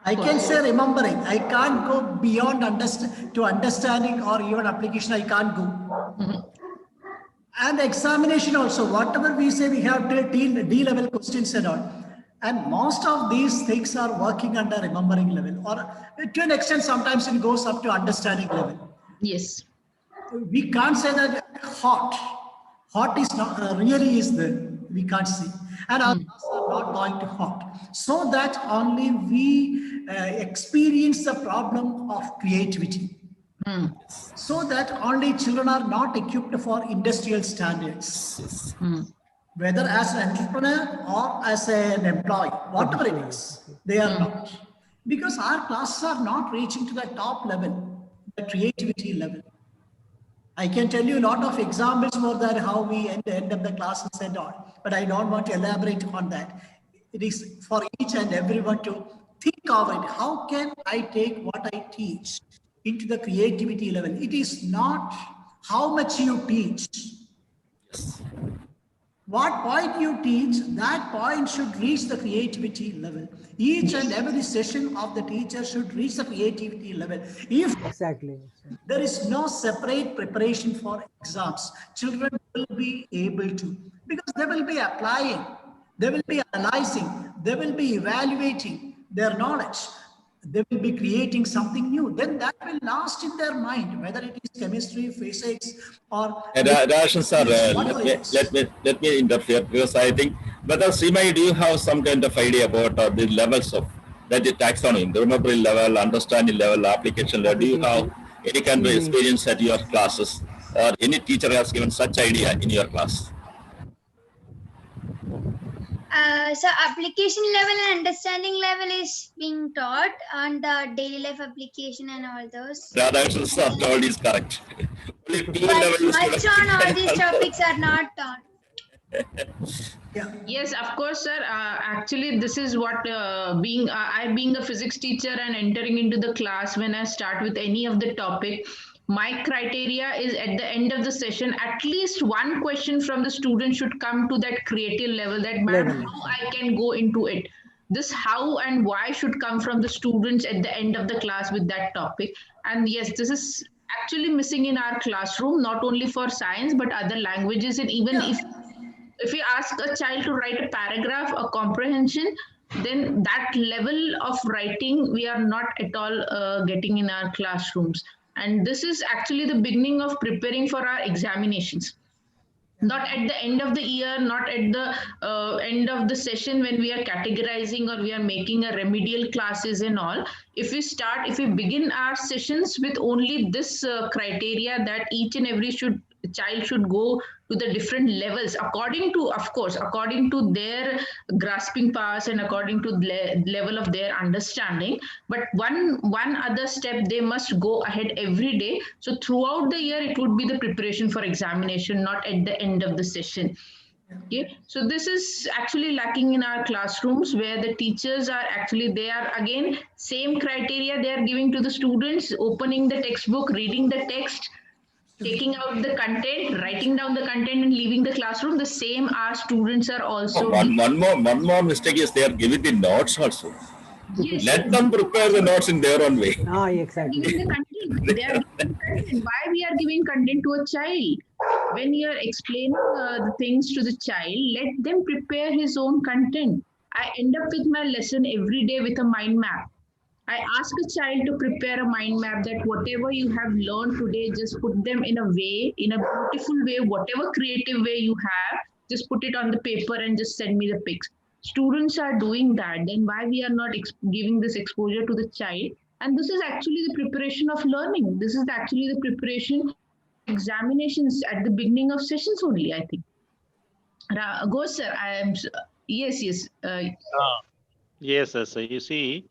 I can say remembering. I can't go beyond to understanding or even application. I can't go. And examination also, whatever we say, we have D level questions and all. And most of these things are working under remembering level, or to an extent, sometimes it goes up to understanding level.
Yes.
We can't say that hot is not really is there. We can't see, and our classes are not going to hot, so that only we experience the problem of creativity. So that only children are not equipped for industrial standards, whether as an entrepreneur or as an employee, whatever it is, they are not. Because our classes are not reaching to the top level, the creativity level. I can tell you a lot of examples for that, how we end up the classes and all, but I don't want to elaborate on that. It is for each and everyone to think of it. How can I take what I teach into the creativity level? It is not how much you teach. What point you teach, that point should reach the creativity level. Each and every session of the teacher should reach the creativity level. If
Exactly.
there is no separate preparation for exams, children will be able to, because they will be applying, they will be analyzing, they will be evaluating their knowledge, they will be creating something new. Then that will last in their mind, whether it is chemistry, physics, or
Roshan sir,
whatever it is.
let me interfere, because I think, whether Seema, do you have some kind of idea about the levels of that the taxonomy, the remembering level, understanding level, application level? Do you have any kind of experience at your classes, or any teacher has given such idea in your class?
So application level and understanding level is being taught on the daily life application and all those.
Roshan sir told is correct. Only two
But
level
much on all these topics are not taught.
Yes, of course, sir. Actually, this is what being I being a physics teacher and entering into the class, when I start with any of the topic, my criteria is at the end of the session, at least one question from the student should come to that creative level, that man, how I can go into it. This how and why should come from the students at the end of the class with that topic. And yes, this is actually missing in our classroom, not only for science, but other languages. And even if you ask a child to write a paragraph, a comprehension, then that level of writing we are not at all getting in our classrooms. And this is actually the beginning of preparing for our examinations. Not at the end of the year, not at the end of the session when we are categorizing or we are making a remedial classes and all. If we begin our sessions with only this criteria, that each and every child should go to the different levels according to, of course, according to their grasping powers and according to the level of their understanding. But one other step they must go ahead every day. So throughout the year, it would be the preparation for examination, not at the end of the session. Okay, so this is actually lacking in our classrooms, where the teachers are actually, they are again same criteria they are giving to the students, opening the textbook, reading the text, taking out the content, writing down the content, and leaving the classroom. The same our students are also.
One more mistake is they are giving the notes also.
Yes.
Let them prepare the notes in their own way.
Exactly.
Giving the content. They are giving content. Why we are giving content to a child? When you are explaining the things to the child, let them prepare his own content. I end up with my lesson every day with a mind map. I ask a child to prepare a mind map, that whatever you have learned today, just put them in a way, in a beautiful way, whatever creative way you have, just put it on the paper and just send me the pics. Students are doing that. Then why we are not giving this exposure to the child? And this is actually the preparation of learning. This is actually the preparation examinations at the beginning of sessions only, I think. Go, sir. I am. Yes.
Yes, sir. You see,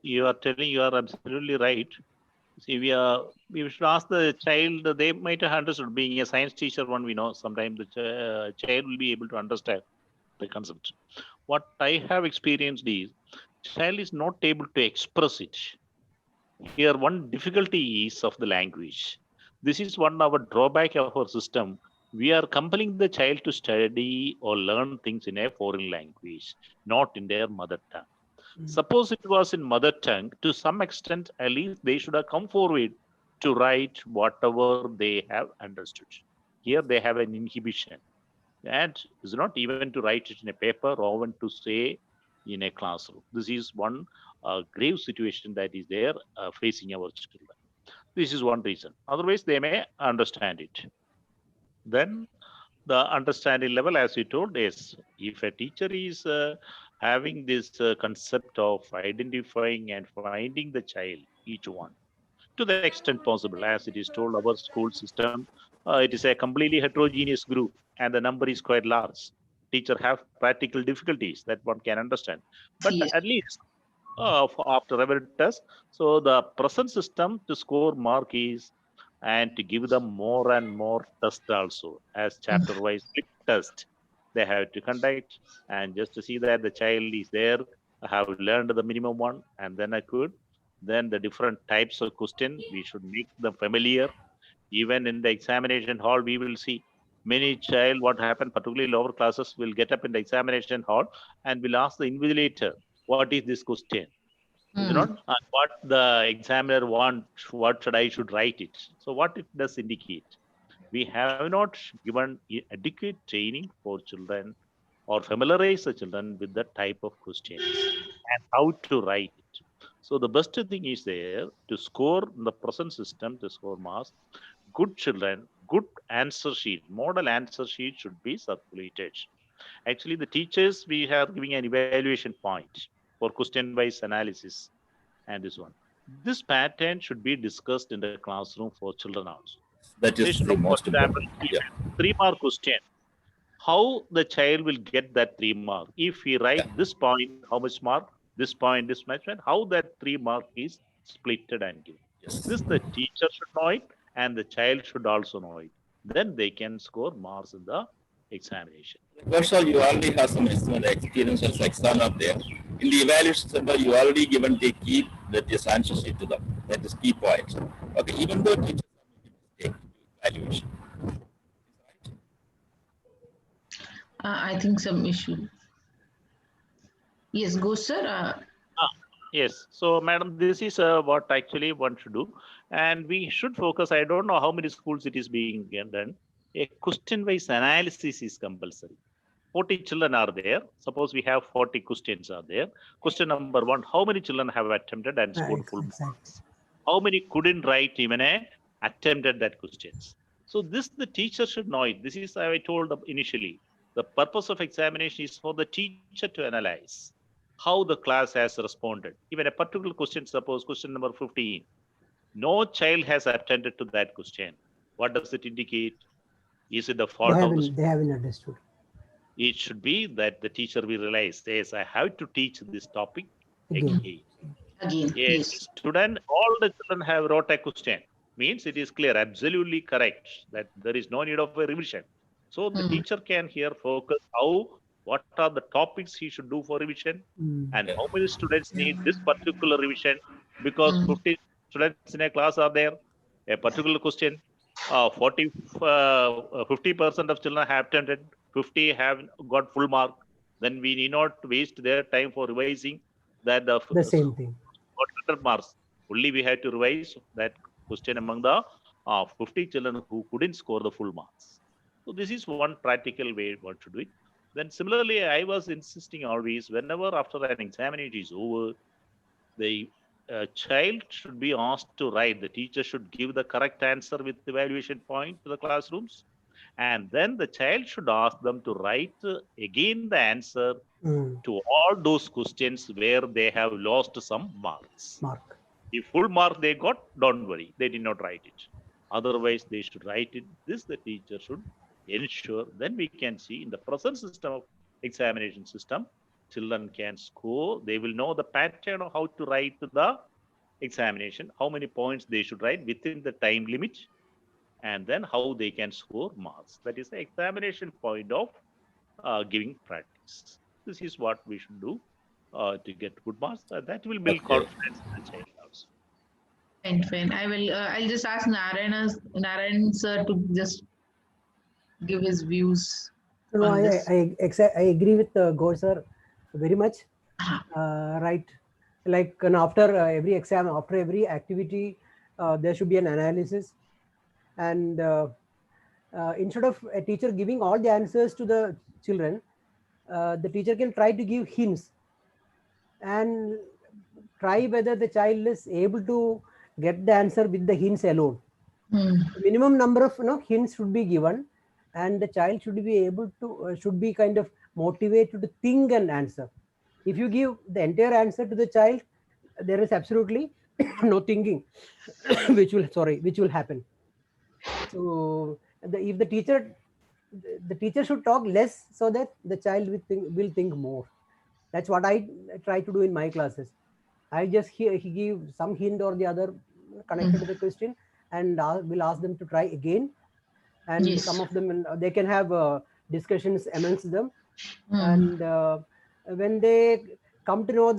you are telling, you are absolutely right. See, we should ask the child. They might have understood. Being a science teacher, one we know sometimes the child will be able to understand the concept. What I have experienced is, child is not able to express it. Here, one difficulty is of the language. This is one of our drawback of our system. We are compelling the child to study or learn things in a foreign language, not in their mother tongue. Suppose it was in mother tongue, to some extent, at least they should have come forward to write whatever they have understood. Here they have an inhibition. And it's not even to write it in a paper or even to say in a classroom. This is one grave situation that is there facing our children. This is one reason. Otherwise, they may understand it. Then the understanding level, as you told, is if a teacher is having this concept of identifying and finding the child, each one, to the extent possible, as it is told, our school system, it is a completely heterogeneous group and the number is quite large. Teacher have practical difficulties that one can understand. But
Yes.
at least after every test, so the present system to score mark is and to give them more and more test also as chapter wise test they have to conduct, and just to see that the child is there, have learned the minimum one, and then I could then the different types of question we should make them familiar. Even in the examination hall we will see many child what happened, particularly lower classes, will get up in the examination hall and will ask the invigilator, what is this question? You know, what the examiner want, what should write it. So what it does indicate, we have not given adequate training for children or familiarize the children with the type of questions and how to write it. So the best thing is there to score the present system, to score marks. Good children, good answer sheet, model answer sheet should be circulated. Actually, the teachers, we are giving an evaluation point for question-wise analysis and this one. This pattern should be discussed in the classroom for children also.
That
They
is
should
the
know, for
most
example,
important. Yeah.
3-mark question. How the child will get that 3 mark? If he write this point, how much mark? This point, this much, and how that 3 mark is splitted and given.
Yes.
This the teacher should know it, and the child should also know it. Then they can score marks in the examination.
First of all, you already have some experience as examiner there. In the evaluation center, you already given the key, that is answer sheet to them. That is key points. Okay, even though teachers are making mistake in evaluation.
I think some issue. Yes, go sir.
Yes. So, madam, this is what actually one should do. And we should focus, I don't know how many schools it is being done. A question-wise analysis is compulsory. 40 children are there. Suppose we have 40 questions are there. Question number 1, how many children have attempted and scored full marks? How many couldn't write even a attempted that questions? So this the teacher should know it. This is I told initially. The purpose of examination is for the teacher to analyze how the class has responded. Even a particular question, suppose question number 15, no child has attended to that question. What does it indicate? Is it the fault of the school?
They haven't understood.
It should be that the teacher will realize, yes, I have to teach this topic again.
Again,
Yes, student, all the children have wrote a question. Means it is clear, absolutely correct, that there is no need of a revision. So the teacher can here focus what are the topics he should do for revision, and how many students need this particular revision, because 50 students in a class are there, a particular question, 50% of children have attended, 50 have got full mark, then we need not waste their time for revising that
The same thing.
100 marks. Only we had to revise that question among the 50 children who couldn't score the full marks. So this is one practical way one should do it. Then similarly, I was insisting always, whenever after an examination is over, the child should be asked to write. The teacher should give the correct answer with evaluation point to the classrooms. And then the child should ask them to write again the answer to all those questions where they have lost some marks. If full mark they got, don't worry, they did not write it. Otherwise, they should write it. This the teacher should ensure. Then we can see in the present system of examination system, children can score. They will know the pattern of how to write the examination, how many points they should write within the time limit, and then how they can score marks. That is the examination point of giving practice. This is what we should do to get good marks. That will build confidence in the child also.
Fine. I will. I'll just ask Narayan sir to just give his views.
No, I agree with Gaur sir very much. Right, like after every exam, after every activity, there should be an analysis, and instead of a teacher giving all the answers to the children, the teacher can try to give hints and try whether the child is able to get the answer with the hints alone. Minimum number of hints should be given, and the child should be able to should be kind of motivated to think and answer. If you give the entire answer to the child, there is absolutely no thinking which will happen. So if the teacher should talk less so that the child will think more. That's what I try to do in my classes. I just he give some hint or the other connected to the question, and will ask them to try again. And
Yes.
some of them, they can have discussions amongst them. And when they come to know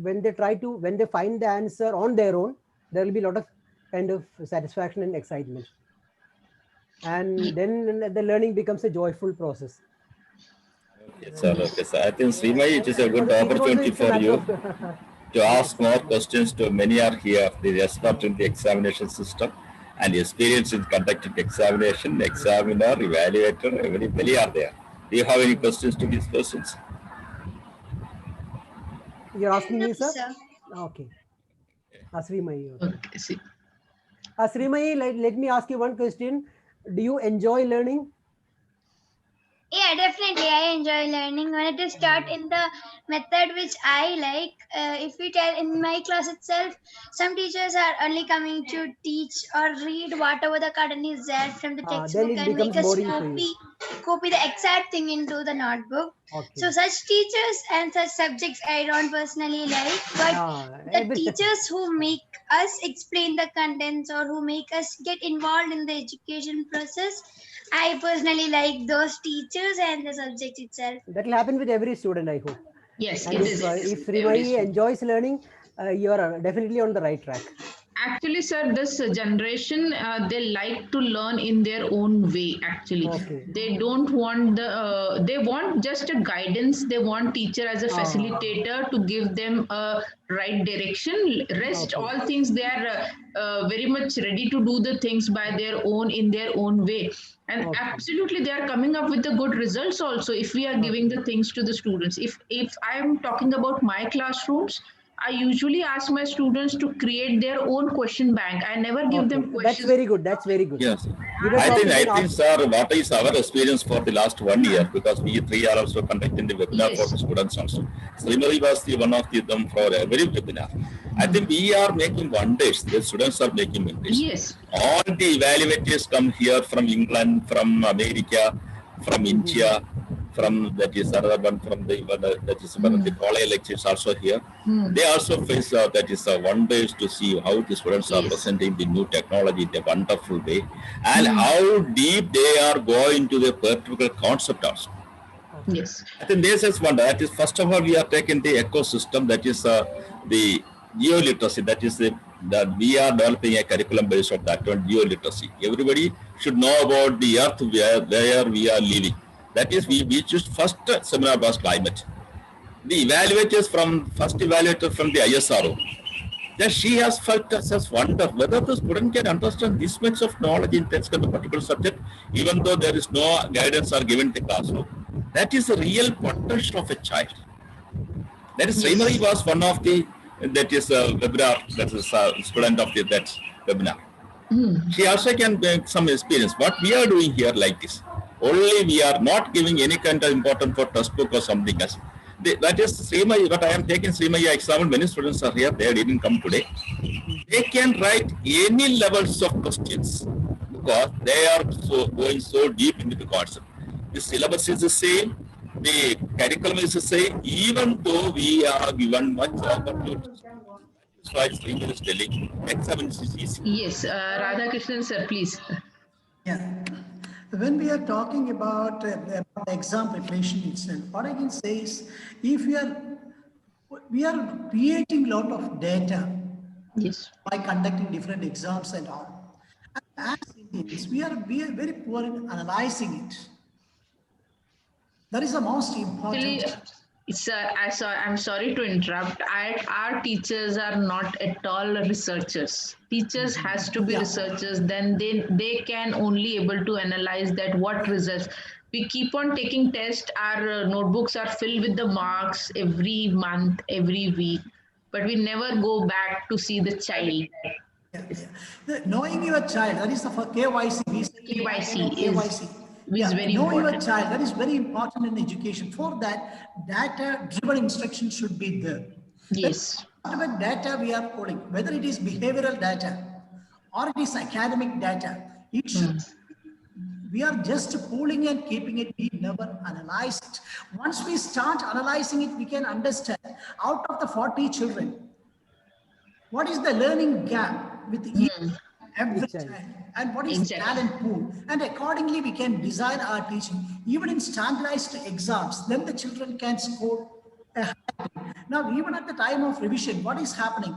when they find the answer on their own, there will be a lot of kind of satisfaction and excitement. And then the learning becomes a joyful process.
Okay, sir. Okay, sir. I think Srimai, it is a good opportunity
It's a
for
matter
you
of-
to ask more questions to many are here, the expert in the examination system and experience in conducting examination, examiner, evaluator, many are there. Do you have any questions to these persons?
You're asking me,
No,
sir?
sir.
Okay. Srimai. Okay.
Okay, see.
Srimai, let me ask you one question. Do you enjoy learning?
Yeah, definitely. I enjoy learning when it is taught in the method which I like. If we tell in my class itself, some teachers are only coming to teach or read whatever the content is there from the
Then
textbook
it
and make
becomes
us
boring for you.
copy the exact thing into the notebook.
Okay.
So such teachers and such subjects I don't personally like, but the teachers who make us explain the contents or who make us get involved in the education process, I personally like those teachers and the subject itself.
That will happen with every student, I hope.
Yes,
And
it is.
if
Every
Srimai
student.
enjoys learning, you are definitely on the right track.
Actually, sir, this generation, they like to learn in their own way. Actually,
Okay.
they don't want they want just a guidance. They want teacher as a facilitator to give them a right direction. Rest,
Okay.
all things, they are very much ready to do the things by their own, in their own way. And
Okay.
absolutely, they are coming up with the good results also. If we are giving the things to the students, if I am talking about my classrooms, I usually ask my students to create their own question bank. I never give them
That's
questions.
very good. That's very good.
Yes.
We were
I
talking
think,
about-
sir, what is our experience for the last 1 year? Because we three are also conducting the webinar
Yes.
for the students also. Srimari was the one of them for every webinar. I think we are making wonders. The students are making wonders.
Yes.
All the evaluators come here from England, from America, from India, from that is another one from the that is one of the college lectures also here. They also face that is wonders to see how the students are
Yes.
presenting the new technology in a wonderful way, and how deep they are going to the particular concept also.
Yes.
I think this is one. That is, first of all, we are taking the ecosystem, that is the geoliteracy, that is that we are developing a curriculum based on that one, geoliteracy. Everybody should know about the earth where we are living. That is, we choose first seminar was climate. The evaluators first evaluator from the ISRO, that she has felt as wonder whether the student can understand this much of knowledge in text of a particular subject, even though there is no guidance or given in the classroom. That is the real potential of a child. That is, Srimari was one of the, that is webinar, that is a student of that webinar. She also can bring some experience. What we are doing here like this, only we are not giving any kind of important for textbook or something else. That is Srimai, but I am taking Srimai example. Many students are here, they didn't come today. They can write any levels of questions because they are going so deep into the concept. The syllabus is the same, the curriculum is the same, even though we are given much opportunity. So I Srimai is telling, examination is easy.
Yes. Radhakrishnan, sir, please.
Yeah. When we are talking about the exam preparation itself, what I can say is, if we are creating a lot of data
Yes.
by conducting different exams and all. And as Indians, we are very poor in analyzing it. That is the most important.
Actually, I'm sorry to interrupt. Our teachers are not at all researchers. Teachers has to be
Yeah.
researchers. Then they can only able to analyze that what results. We keep on taking tests. Our notebooks are filled with the marks every month, every week, but we never go back to see the child.
Knowing your child, that is the for KYC.
KYC is very
know your
important.
child, that is very important in education. For that, data-driven instruction should be there.
Yes.
Whatever data we are pulling, whether it is behavioral data or it is academic data, it should. We are just pulling and keeping it. We never analyze it. Once we start analyzing it, we can understand out of the 40 children, what is the learning gap with every child, and what is the talent pool, and accordingly we can design our teaching even in standardized exams. Then the children can score a high. Now, even at the time of revision, what is happening?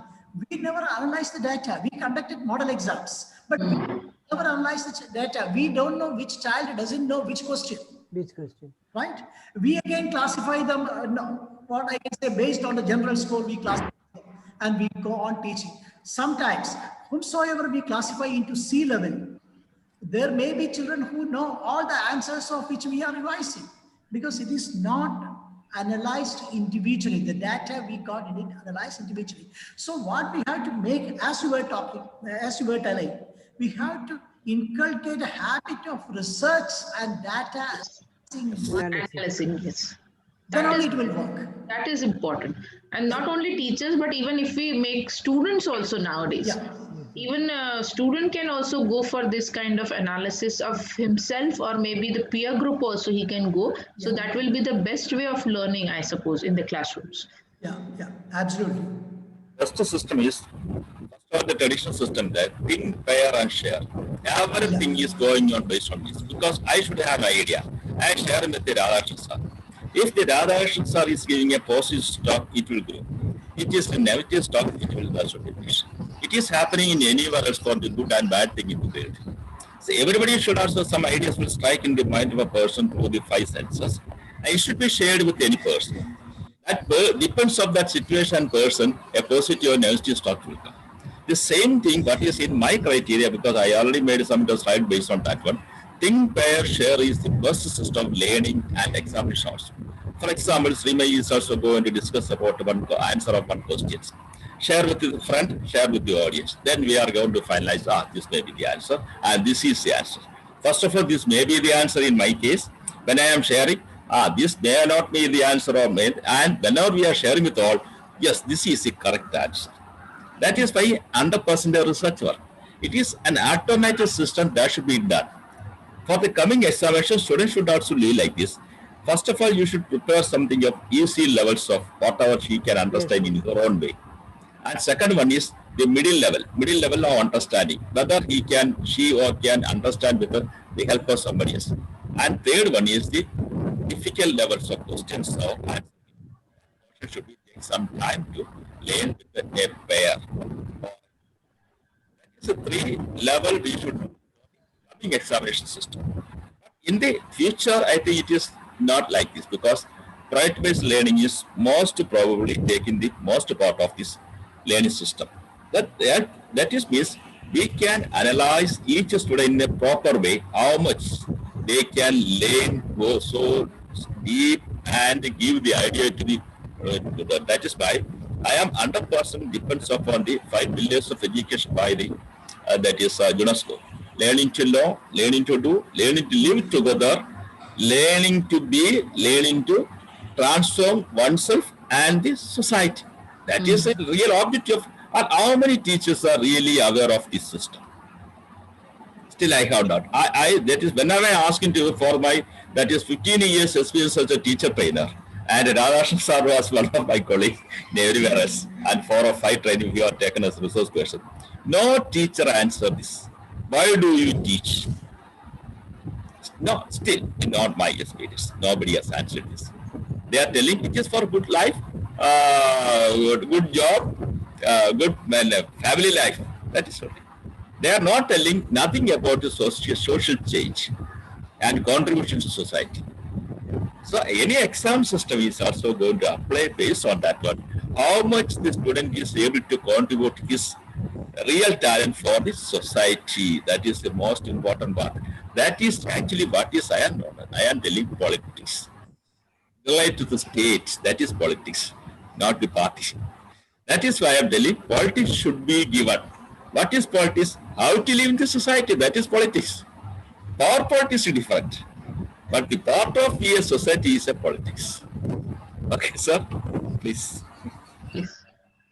We never analyze the data. We conducted model exams, but we never analyze the data. We don't know which child doesn't know which question.
Which question?
Right? We again classify them. What I can say, based on the general score, we classify them and we go on teaching. Sometimes, whomsoever we classify into C level, there may be children who know all the answers of which we are revising, because it is not analyzed individually. The data we got in it analyzed individually. So what we have to make, as you were talking, as you were telling, we have to inculcate a habit of research and data
Analyzing, yes.
Then only it will work.
That is important. And not only teachers, but even if we make students also nowadays.
Yeah.
Even a student can also go for this kind of analysis of himself, or maybe the peer group also he can go. So that will be the best way of learning, I suppose, in the classrooms.
Yeah, absolutely.
Just system is the traditional system that think, pair, and share. Everything is going on based on this, because I should have an idea. I share with the Radhakrishnan sir. If the Radhakrishnan sir is giving a positive stock, it will grow. It is a negative stock, it will also diminish. It is happening in anywhere else for the good and bad thing in the world. So everybody should also, some ideas will strike in the mind of a person through the 5 senses. And it should be shared with any person. That depends on that situation and person, a positive or negative stock will come. The same thing, what is in my criteria, because I already made some slide based on that one. Think, pair, share is the best system of learning and examination also. For example, Srimay is also going to discuss about one answer of one question. Share with the friend, share with the audience. Then we are going to finalize, this may be the answer, and this is the answer. First of all, this may be the answer in my case. When I am sharing, this may not be the answer or may, and whenever we are sharing with all, yes, this is the correct answer. That is why 100% research work. It is an automated system that should be done. For the coming examination, students should also live like this. First of all, you should prepare something of easy levels of whatever she can understand in her own way. And second one is the middle level of understanding, whether she or can understand with the help of somebody else. And third one is the difficult levels of questions. So it should be take some time to learn with a pair. That is a 3 level we should do in examination system. In the future, I think it is not like this, because project-based learning is most probably taking the most part of this learning system. That is means we can analyze each student in a proper way, how much they can learn, go so deep and give the idea to the that is why I am 100% depends upon the 5 pillars of education by the that is UNESCO. Learning to know, learning to do, learning to live together, learning to be, learning to transform oneself and the society. That is a real objective. And how many teachers are really aware of this system? Still, I have not. That is whenever I ask into for my, that is 15 years experience as a teacher trainer. And Radhakrishnan sir was one of my colleagues everywhere else. And 4 or 5 training we are taken as resource person. No teacher answer this. Why do you teach? No, still not my experience. Nobody has answered this. They are telling it is for good life, good job, good family life. That is okay. They are not telling nothing about the social change and contribution to society. So any exam system is also going to apply based on that one. How much the student is able to contribute his real talent for the society. That is the most important part. That is actually what is I am telling politics. Relate to the state, that is politics, not the party. That is why I am telling politics should be given. What is politics? How to live in the society, that is politics. Power politics is different. But the part of a society is a politics. Okay, sir, please.
Please.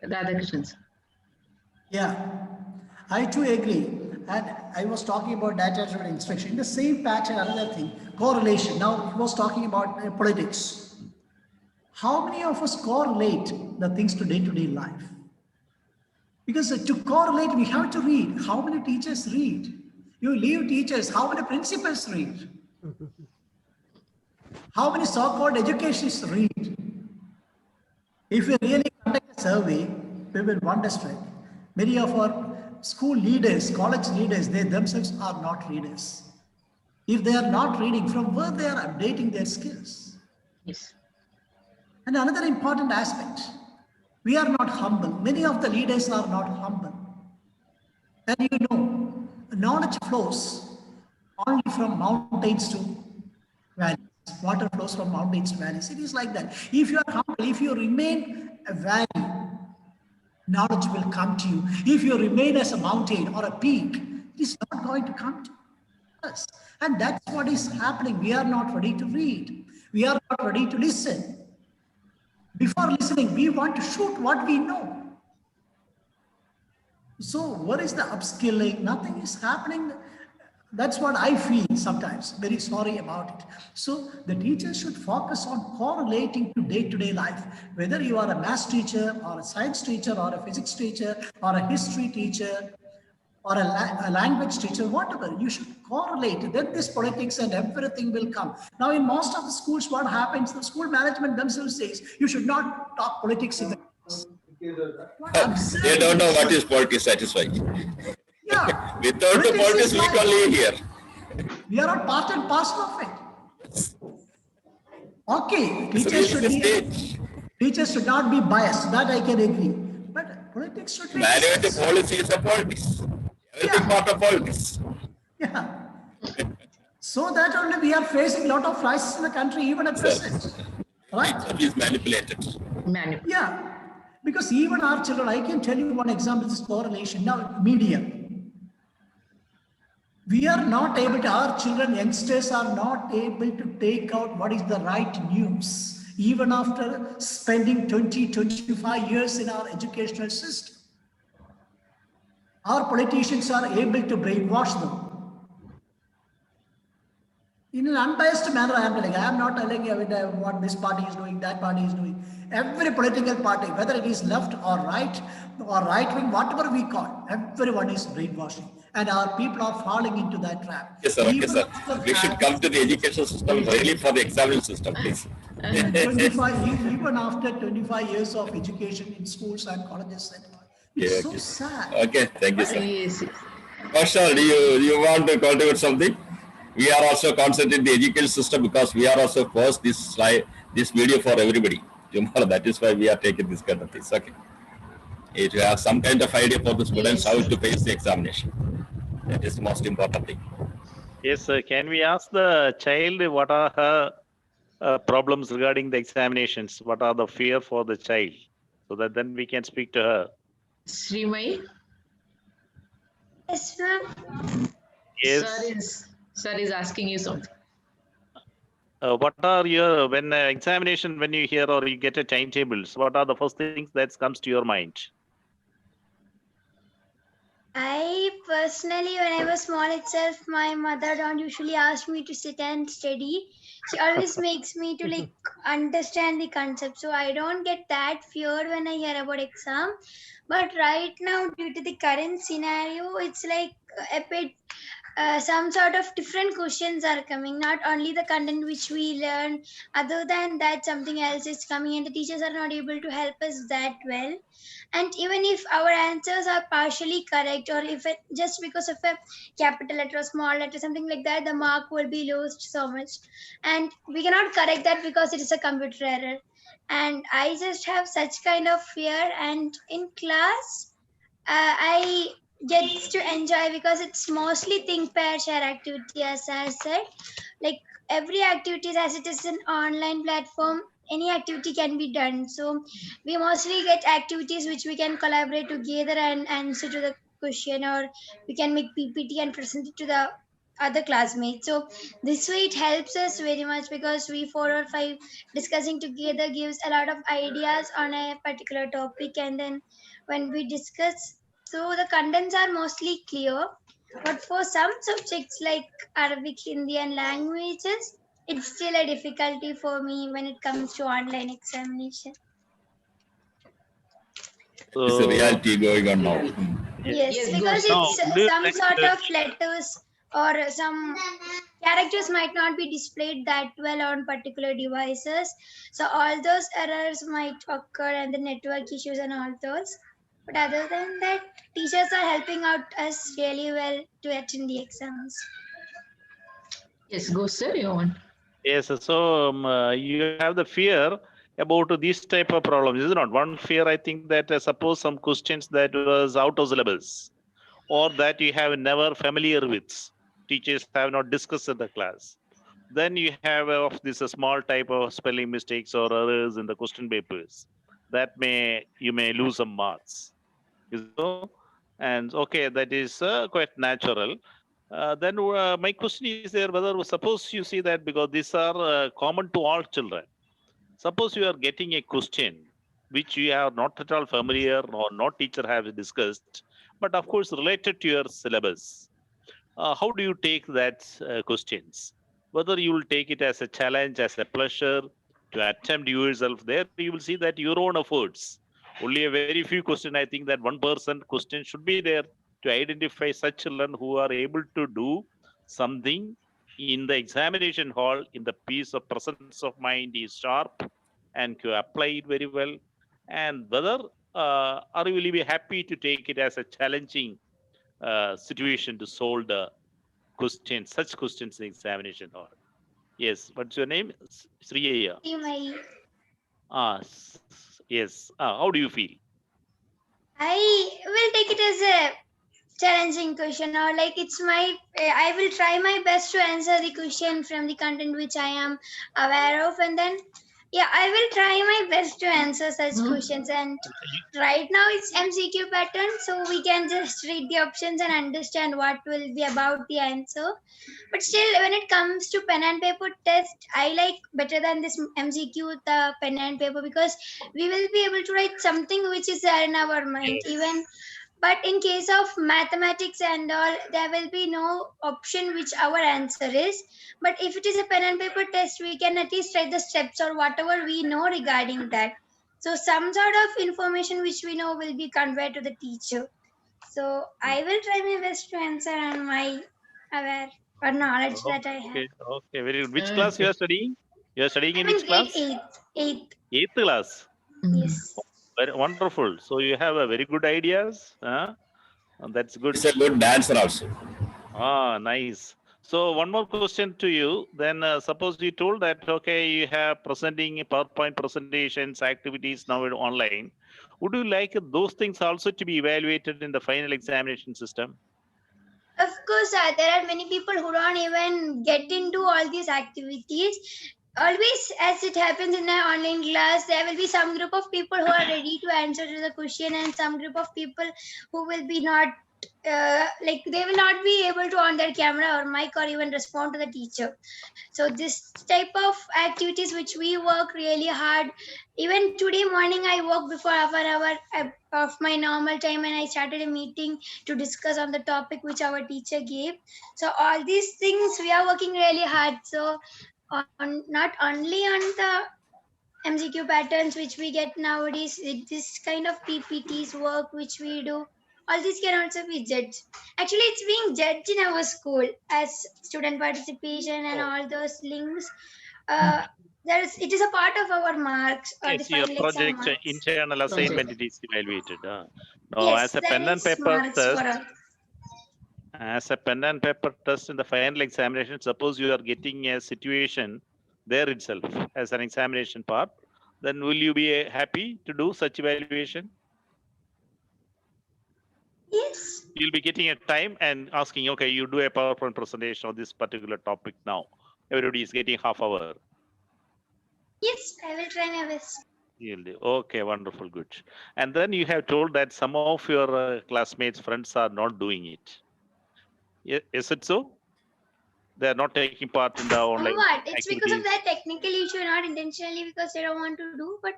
Radhakrishnan, sir.
Yeah, I too agree. And I was talking about data-driven instruction. In the same pattern, another thing, correlation. Now, he was talking about politics. How many of us correlate the things to day-to-day life? Because to correlate, we have to read. How many teachers read? You leave teachers, how many principals read? How many so-called educationists read? If we really conduct a survey, we will wonder straight. Many of our school leaders, college leaders, they themselves are not readers. If they are not reading, from where they are updating their skills?
Yes.
And another important aspect, we are not humble. Many of the leaders are not humble. And you know, knowledge flows only from mountains to valleys. Water flows from mountains to valleys. It is like that. If you are humble, if you remain a valley, knowledge will come to you. If you remain as a mountain or a peak, it is not going to come to us. And that's what is happening. We are not ready to read. We are not ready to listen. Before listening, we want to shoot what we know. So what is the upskilling? Nothing is happening. That's what I feel sometimes. Very sorry about it. So the teachers should focus on correlating to day-to-day life. Whether you are a math teacher or a science teacher or a physics teacher or a history teacher or a language teacher, whatever, you should correlate. Then this politics and everything will come. Now in most of the schools, what happens, the school management themselves says, you should not talk politics in the class.
They don't know what is politics, that is why.
Yeah.
Without the politics, we can live here.
We are all part and parcel of it. Okay, teachers should not be biased. That I can agree. But politics should be.
Management policy is a politics. Everything part of politics.
Yeah. So that only we are facing a lot of crises in the country, even at present. Right?
It is manipulated.
Yeah. Because even our children, I can tell you one example, this correlation. Now, media. We are not able to, our children, youngsters are not able to take out what is the right news, even after spending 20, 25 years in our educational system. Our politicians are able to brainwash them. In an unbiased manner, I am telling, I am not telling you what this party is doing, that party is doing. Every political party, whether it is left or right wing, whatever we call, everyone is brainwashing. And our people are falling into that trap.
Yes, sir. Okay, sir. We should come to the education system, really for the examining system, please.
Even after 25 years of education in schools and colleges, it's so sad.
Okay, thank you, sir.
Yes.
Kaushal, do you want to contribute something? We are also concentrating the education system because we are also post this video for everybody tomorrow. That is why we are taking this kind of things. Okay. If you have some kind of idea for the students, how to face the examination. That is the most important thing.
Yes, sir. Can we ask the child what are her problems regarding the examinations? What are the fear for the child? So that then we can speak to her.
Srimai?
Yes, ma'am.
Yes.
Sir is asking you something.
What are your, when examination, when you hear or you get a timetables, what are the first things that comes to your mind?
I personally, when I was small itself, my mother don't usually ask me to sit and study. She always makes me to like understand the concept. So I don't get that fear when I hear about exam. But right now, due to the current scenario, it's like a bit some sort of different questions are coming, not only the content which we learn. Other than that, something else is coming, and the teachers are not able to help us that well. And even if our answers are partially correct, or if it just because of a capital letter or small letter, something like that, the mark will be lost so much, and we cannot correct that because it is a computer error. And I just have such kind of fear. And in class, I get to enjoy because it's mostly think, pair, share activity, as I said. Like every activity, as it is an online platform, any activity can be done. So we mostly get activities which we can collaborate together and answer to the question, or we can make PPT and present it to the other classmates. So this way it helps us very much, because we 4 or 5 discussing together gives a lot of ideas on a particular topic. And then when we discuss, so the contents are mostly clear. But for some subjects like Arabic, Hindi, and languages, it's still a difficulty for me when it comes to online examination.
It's a
So,
reality going on now.
Yes,
Yes,
because
Ghosh.
now,
it's
would you
some
like
sort
to-
of letters or some characters might not be displayed that well on particular devices. So all those errors might occur, and the network issues and all those. But other than that, teachers are helping out us really well to attend the exams.
Yes, Ghosh, sir, you want?
Yes, so you have the fear about this type of problems, is it not? One fear, I think, that suppose some questions that was out of syllabus, or that you have never familiar with, teachers have not discussed in the class. Then you have of this a small type of spelling mistakes or errors in the question papers. That you may lose some marks. So, and okay, that is quite natural. Then my question is there whether suppose you see that, because these are common to all children. Suppose you are getting a question which you are not at all familiar or not teacher have discussed, but of course related to your syllabus. How do you take that questions? Whether you will take it as a challenge, as a pleasure to attempt yourself there, you will see that your own efforts. Only a very few questions. I think that 1% question should be there to identify such children who are able to do something in the examination hall in the piece of presence of mind is sharp and to apply it very well. And whether are you will be happy to take it as a challenging situation to solve the questions, such questions in examination hall. Yes, what's your name? Sriya.
My
Yes. How do you feel?
I will take it as a challenging question, or like it's my I will try my best to answer the question from the content which I am aware of. And then yeah, I will try my best to answer such questions. And right now it's MCQ pattern, so we can just read the options and understand what will be about the answer. But still, when it comes to pen and paper test, I like better than this MCQ the pen and paper, because we will be able to write something which is there in our mind. Even but in case of mathematics and all, there will be no option which our answer is. But if it is a pen and paper test, we can at least write the steps or whatever we know regarding that. So some sort of information which we know will be conveyed to the teacher. So I will try my best to answer on my aware or knowledge that I have.
Okay, very good. Which class you are studying? You are studying in
I'm in
which
grade
class?
8th. 8th.
8th class.
Yes.
Very wonderful. So you have a very good ideas. And that's good.
It's a good dancer also.
Nice. So one more question to you. Then suppose you told that, okay, you have presenting PowerPoint presentations, activities now online. Would you like those things also to be evaluated in the final examination system?
Of course, there are many people who don't even get into all these activities. Always, as it happens in an online class, there will be some group of people who are ready to answer to the question, and some group of people who will be not like they will not be able to on their camera or mic or even respond to the teacher. So this type of activities which we work really hard. Even today morning I woke before half an hour of my normal time, and I started a meeting to discuss on the topic which our teacher gave. So all these things we are working really hard. So not only on the MCQ patterns which we get nowadays, with this kind of PPTs work which we do, all these can also be judged. Actually, it's being judged in our school as student participation and all those links. It is a part of our marks or the
Yes, your
final exam
project
marks.
internal assignment it is evaluated. Now,
Yes,
as a
that
pen and
is
paper
marks for
test,
us.
as a pen and paper test in the final examination, suppose you are getting a situation there itself as an examination part, then will you be happy to do such evaluation?
Yes.
You'll be getting a time and asking, okay, you do a PowerPoint presentation of this particular topic now. Everybody is getting half hour.
Yes, I will try my best.
You'll do. Okay, wonderful, good. And then you have told that some of your classmates, friends are not doing it. Is it so? They are not taking part in the online
Somewhat. It's because of
activities.
that technical issue, not intentionally because they don't want to do, but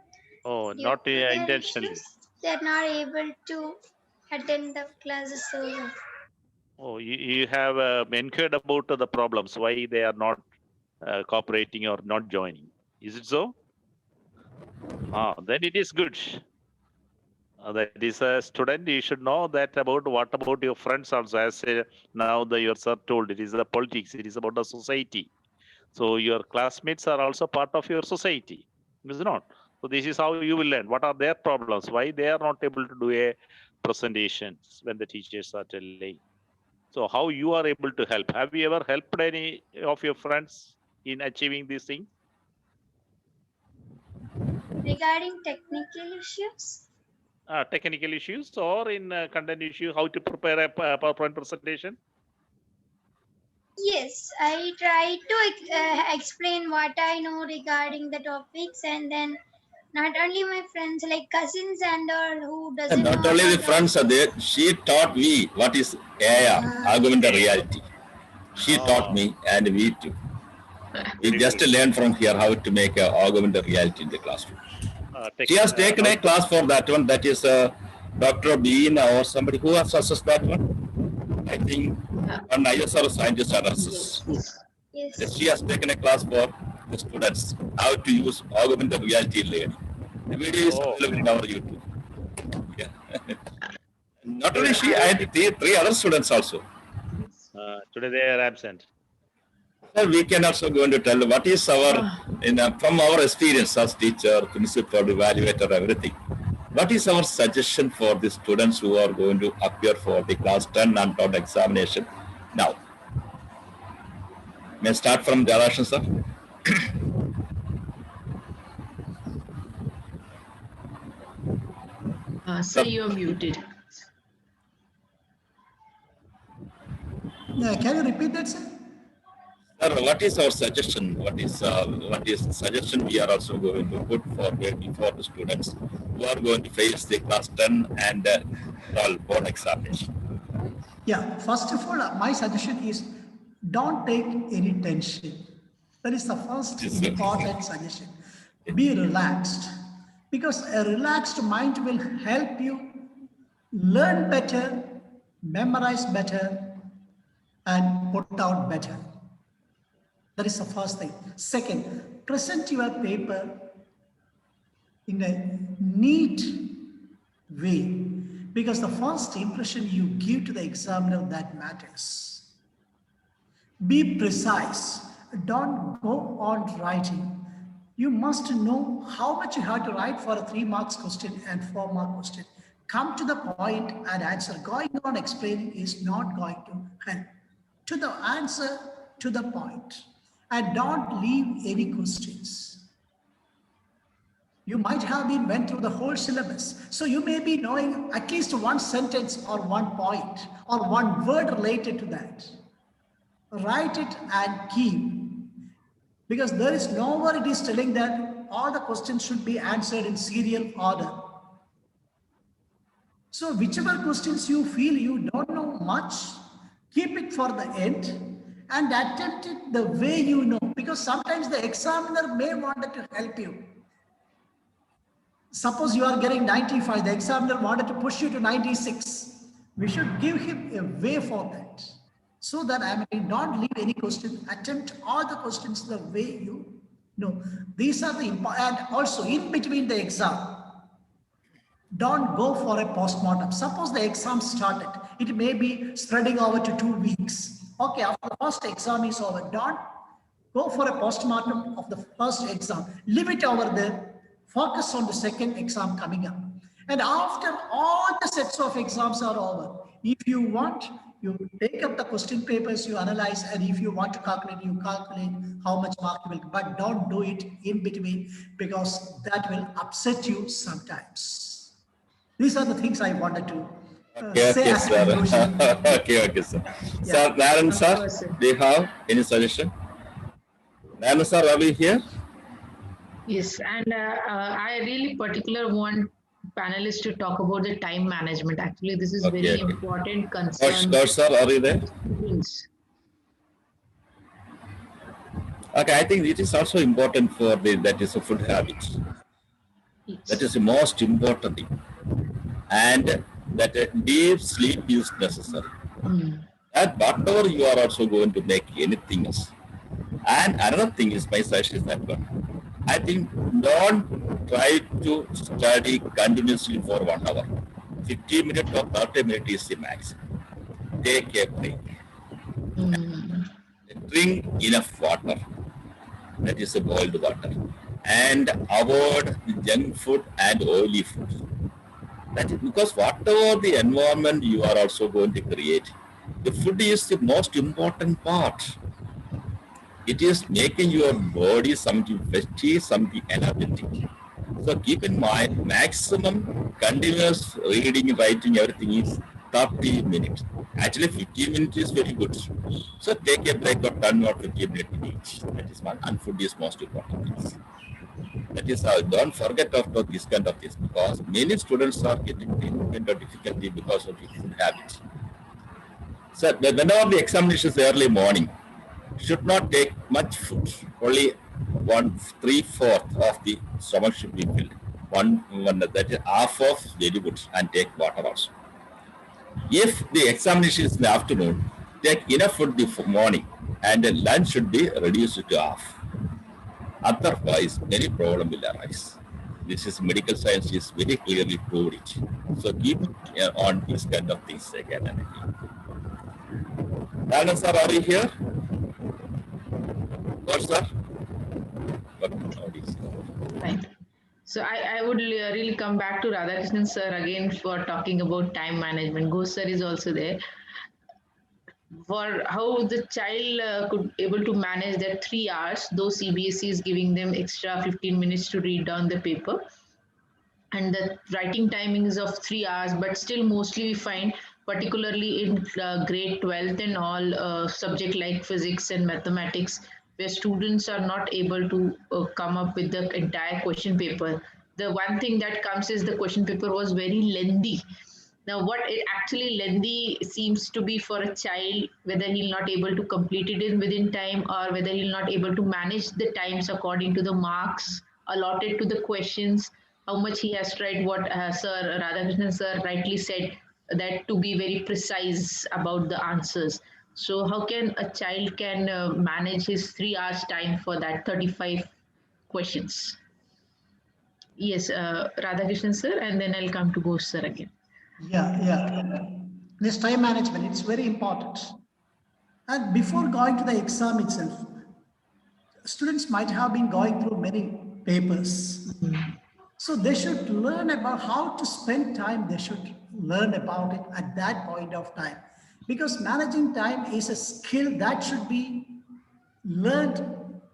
Oh,
due
not
to their
intentionally.
issues, they're not able to attend the classes so well.
Oh, you have inquired about the problems, why they are not cooperating or not joining. Is it so? Then it is good. That is a student, you should know that about what about your friends also. As now your sir told, it is the politics, it is about the society. So your classmates are also part of your society, is it not? So this is how you will learn. What are their problems? Why they are not able to do a presentations when the teachers are telling? So how you are able to help? Have you ever helped any of your friends in achieving these things?
Regarding technical issues,
Technical issues or in content issue, how to prepare a PowerPoint presentation?
yes, I try to explain what I know regarding the topics, and then not only my friends, like cousins and all who doesn't
And
know
not only the
about
friends are there, she taught me what is AR, augmented reality. She taught me and we too. We
Very
just
good.
learned from here how to make augmented reality in the classroom. She has taken
how
a class for that one. That is Dr. Bean or somebody who has assessed that one. I think one ISR scientist has assessed.
yes.
She has taken a class for the students how to use augmented reality later. The video is available in our YouTube. Yeah. Not only she, I had three other students also.
Today they are absent.
Well, we can also go into tell what is our, from our experience as teacher, principal, evaluator, everything. What is our suggestion for the students who are going to appear for the class 10 and 12 examination now? May I start from Radhakrishnan, sir?
Sir, you are muted.
Can you repeat that, sir?
Sir, what is our suggestion? What is suggestion we are also going to put for the students who are going to face the class 10 and 12 board examination?
Yeah, first of all, my suggestion is don't take any tension. That is the first important suggestion. Be relaxed, because a relaxed mind will help you learn better, memorize better, and put out better. That is the first thing. Second, present your paper in a neat way, because the first impression you give to the examiner, that matters. Be precise. Don't go on writing. You must know how much you have to write for a 3 marks question and 4 mark question. Come to the point and answer. Going on explaining is not going to help. To the answer, to the point. And don't leave any questions. You might have been went through the whole syllabus. So you may be knowing at least one sentence or one point or one word related to that. Write it and keep. Because there is nowhere it is telling that all the questions should be answered in serial order. So whichever questions you feel you don't know much, keep it for the end and attempt it the way you know. Because sometimes the examiner may want to help you. Suppose you are getting 95, the examiner wanted to push you to 96. We should give him a way for that. So that don't leave any question, attempt all the questions the way you know. These are the important, and also in between the exam, Don't go for a postmortem. Suppose the exam started, it may be spreading over to 2 weeks. Okay, after the first exam is over, don't go for a postmortem of the first exam. Leave it over there. Focus on the second exam coming up. And after all the sets of exams are over, if you want, you take up the question papers, you analyze, and if you want to calculate, you calculate how much mark you will, but don't do it in between because that will upset you sometimes. These are the things I wanted to say as a conclusion.
Okay, sir.
Yeah.
Sir, Narayan, sir,
course, sir.
do you have any suggestion? Narayan, sir, are we here?
Yes, and I really particular want panelists to talk about the time management. Actually, this is
Okay,
very
okay.
important concern.
George, sir, are you there?
Students.
Okay, I think it is also important for that is a food habit.
Yes.
That is the most important thing. And that deep sleep is necessary. And whatever you are also going to make anything else. And another thing is my suggestion is that one. I think don't try to study continuously for 1 hour. 15 minutes or 30 minutes is the max. Take a break. Drink enough water. That is a boiled water. And avoid junk food and oily food. That is because whatever the environment you are also going to create, the food is the most important part. It is making your body something festive, something energetic. So keep in mind, maximum continuous reading, writing, everything is 30 minutes. Actually, 15 minutes is very good. So take a break of 10 or 15 minutes in each. That is one. And food is most important. That is how, don't forget about this kind of things because many students are getting kind of difficulty because of the food habit. So whenever the examination is early morning, should not take much food. Only 3/4 of the stomach should be filled. One that is half of vegetables and take water also. If the examination is in the afternoon, take enough food the morning and the lunch should be reduced to half. Otherwise, many problem will arise. This is medical science is very clearly proved it. So keep on these kind of things again and again. Narayan sir, are you here? What, sir?
Right. So I would really come back to Radhakrishnan sir again for talking about time management. Ghosh sir is also there. For how the child could able to manage their 3 hours, though CBSE is giving them extra 15 minutes to read down the paper. And the writing timings of 3 hours, but still mostly we find, particularly in grade 12th and all subject like physics and mathematics, where students are not able to come up with the entire question paper. The one thing that comes is the question paper was very lengthy. Now, what it actually lengthy seems to be for a child, whether he'll not able to complete it within time or whether he'll not able to manage the times according to the marks allotted to the questions, how much he has tried, what Sir Radhakrishnan sir rightly said, that to be very precise about the answers. So how can a child can manage his 3 hours time for that 35 questions? Yes, Radhakrishnan sir, and then I'll come to Ghosh sir again.
Yeah. This time management, it's very important. And before going to the exam itself, students might have been going through many papers. So they should learn about how to spend time. They should learn about it at that point of time. Because managing time is a skill that should be learned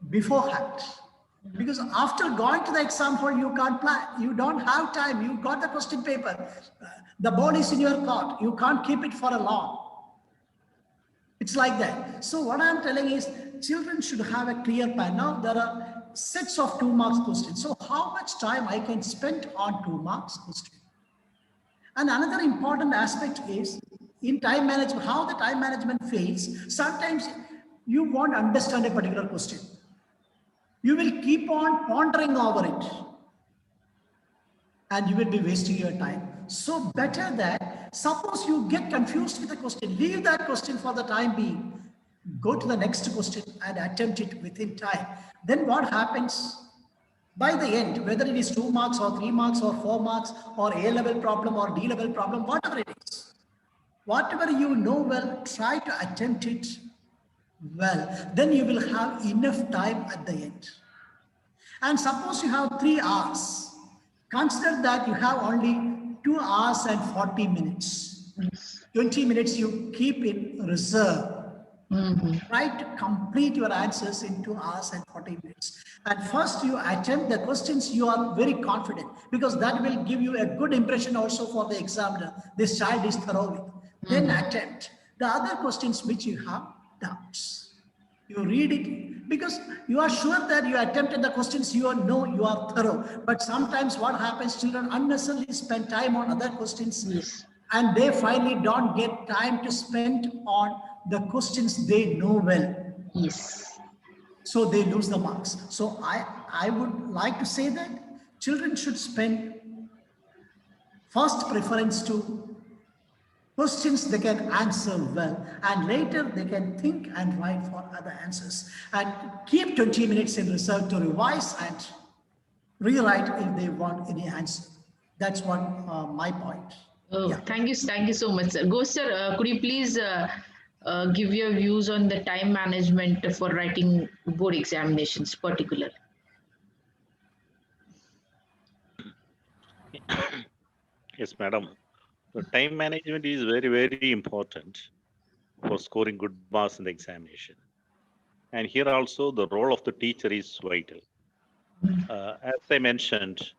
beforehand. Because after going to the exam hall, you can't plan. You don't have time. You got the question paper. The ball is in your court. You can't keep it for a long. It's like that. So what I'm telling is children should have a clear plan. Now there are sets of 2 marks questions. So how much time I can spend on 2 marks question? And another important aspect is in time management, how the time management fails. Sometimes you won't understand a particular question. You will keep on pondering over it and you will be wasting your time. So better that, suppose you get confused with the question, leave that question for the time being, go to the next question and attempt it within time. Then what happens? By the end, whether it is 2 marks or 3 marks or 4 marks or A-level problem or D-level problem, whatever it is, whatever you know well, try to attempt it well. Then you will have enough time at the end. And suppose you have 3 hours. Consider that you have only 2 hours and 40 minutes. 20 minutes you keep in reserve. Try to complete your answers in 2 hours and 40 minutes. And first you attempt the questions you are very confident, because that will give you a good impression also for the examiner. This child is thorough with. Then attempt the other questions which you have doubts. You read it because you are sure that you attempted the questions, you know you are thorough. But sometimes what happens, children unnecessarily spend time on other questions.
Yes.
And they finally don't get time to spend on the questions they know well.
Yes.
So they lose the marks. So I would like to say that children should spend first preference to questions they can answer well, and later they can think and write for other answers, and keep 20 minutes in reserve to revise and rewrite if they want any answer. That's what my point.
Oh,
Yeah.
thank you so much, sir. Ghosh sir, could you please give your views on the time management for writing board examinations, particularly?
Yes, madam. So time management is very, very important for scoring good marks in the examination. And here also the role of the teacher is vital. As I mentioned,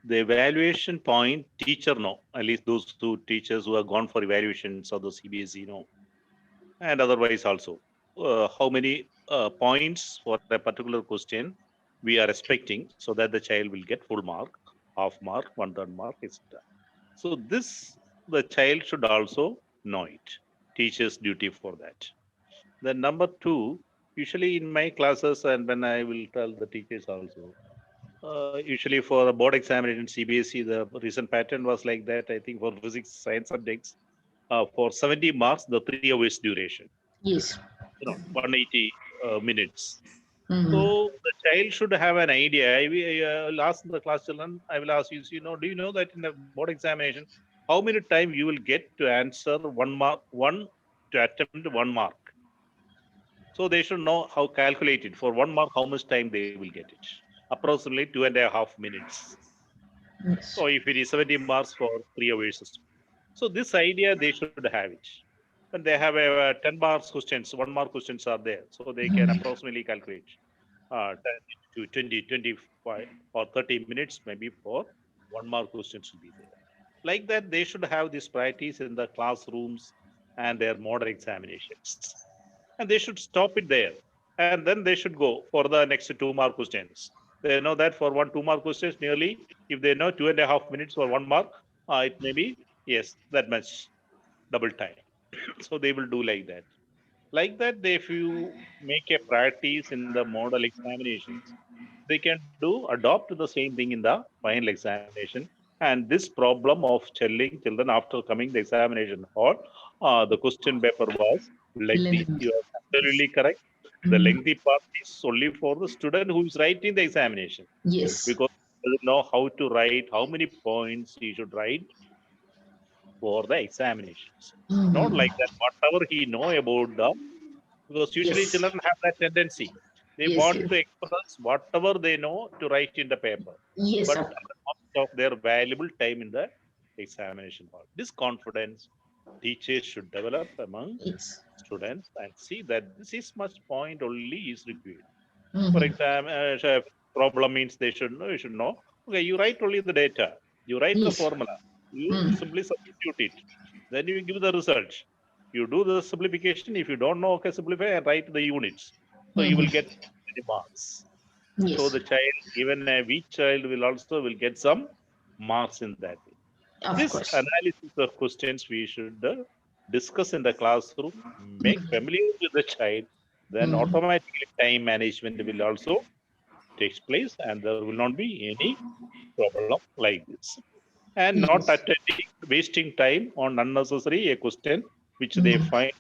the evaluation point teacher know, at least those two teachers who have gone for evaluations of the CBSE know, and otherwise also, how many points for a particular question we are expecting so that the child will get full mark, half mark, 1/3 mark, etc. So this, the child should also know it. Teacher's duty for that. Then number 2, usually in my classes and when I will tell the teachers also, usually for a board examination CBSE, the recent pattern was like that. I think for physics, science subjects, for 70 marks, the 3 hours duration,
Yes.
180 minutes.
Mhm.
So the child should have an idea. I will ask the class children, I will ask you, do you know that in the board examination, how many time you will get to answer 1 mark, to attempt 1 mark? So they should know how calculate it. For 1 mark, how much time they will get it? Approximately 2.5 minutes.
Yes.
So if it is 70 marks for 3 hours. So this idea they should have it. When they have a 10 marks questions, 1 mark questions are there. So they can approximately calculate 10 to 20, 25 or 30 minutes maybe for 1 mark questions should be there. Like that, they should have this practice in the classrooms and their model examinations. And they should stop it there. And then they should go for the next 2 mark questions. They know that for 2 mark questions, nearly, if they know 2.5 minutes for 1 mark, it may be, yes, that much double time. So they will do like that. Like that, if you make a practice in the model examinations, they can adopt the same thing in the final examination. And this problem of telling children after coming the examination hall, the question paper was lengthy.
Lengthy.
You are absolutely correct. The lengthy part is only for the student who is writing the examination,
Yes.
because he doesn't know how to write, how many points he should write for the examinations. Not like that, whatever he know about the, because usually
Yes.
children have that tendency. They
Yes,
want
yes.
to express whatever they know to write in the paper,
Yes,
but
sir.
at the cost of their valuable time in the examination hall. This confidence teachers should develop among
Yes.
students and see that this is much point only is required.
Mhm.
For example, problem means they should know, you should know. Okay, you write only the data, you write the
Yes.
formula, you
Mm.
simply substitute it, then you give the result. You do the simplification. If you don't know, okay, simplify and write the units. So you will get many marks.
Yes.
So the child, even a weak child, will get some marks in that way.
Of
This
course.
analysis of questions we should discuss in the classroom, make familiar with the child, then automatically time management will also takes place and there will not be any problem like this. And not
Yes.
attending, wasting time on unnecessary a question which they find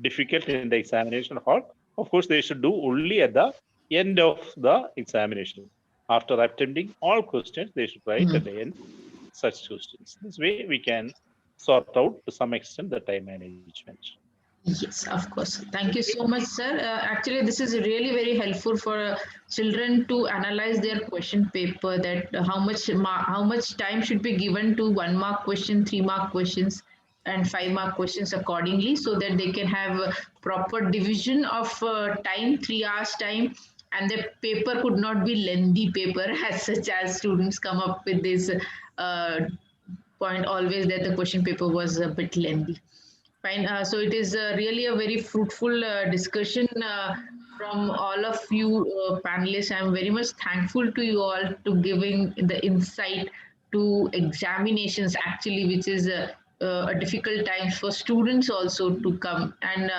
difficult in the examination hall. Of course, they should do only at the end of the examination. After attempting all questions, they should write at the end such questions. This way we can sort out to some extent the time management.
Yes, of course. Thank you so much, sir. Actually, this is really very helpful for children to analyze their question paper. That how much time should be given to 1 mark question, 3 mark questions, and 5 mark questions accordingly, so that they can have a proper division of time, 3 hours time, and the paper could not be lengthy paper as such as students come up with this point always that the question paper was a bit lengthy. Fine. So it is really a very fruitful discussion from all of you panelists. I'm very much thankful to you all to giving the insight to examinations actually, which is a difficult time for students also to come. And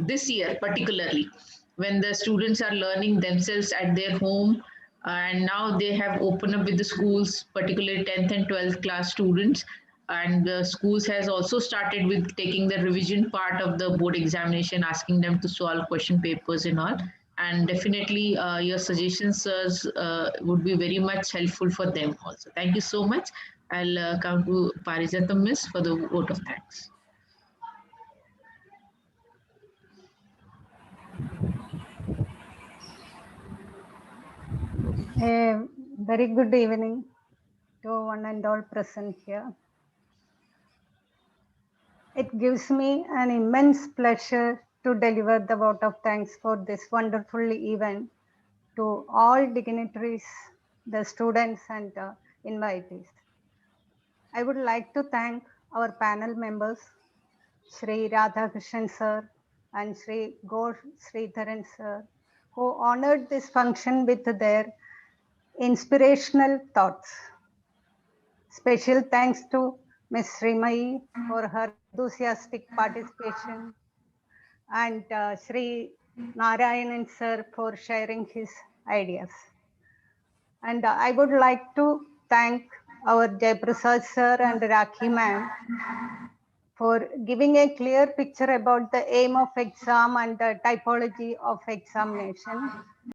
this year particularly, when the students are learning themselves at their home, and now they have opened up with the schools, particularly 10th and 12th class students, and the schools has also started with taking the revision part of the board examination, asking them to solve question papers and all. And definitely your suggestions, sirs, would be very much helpful for them also. Thank you so much. I'll come to Parijatam Miss for the vote of thanks.
A very good evening to one and all present here. It gives me an immense pleasure to deliver the vote of thanks for this wonderful event to all dignitaries, the students and invitees. I would like to thank our panel members, Shri Radhakrishnan sir and Shri Ghosh Sridharan sir, who honored this function with their inspirational thoughts. Special thanks to Ms. Srimai for her enthusiastic participation and Shri Narayanan sir for sharing his ideas. And I would like to thank our Jaiprasad sir and Rakhi ma'am for giving a clear picture about the aim of exam and the typology of examination.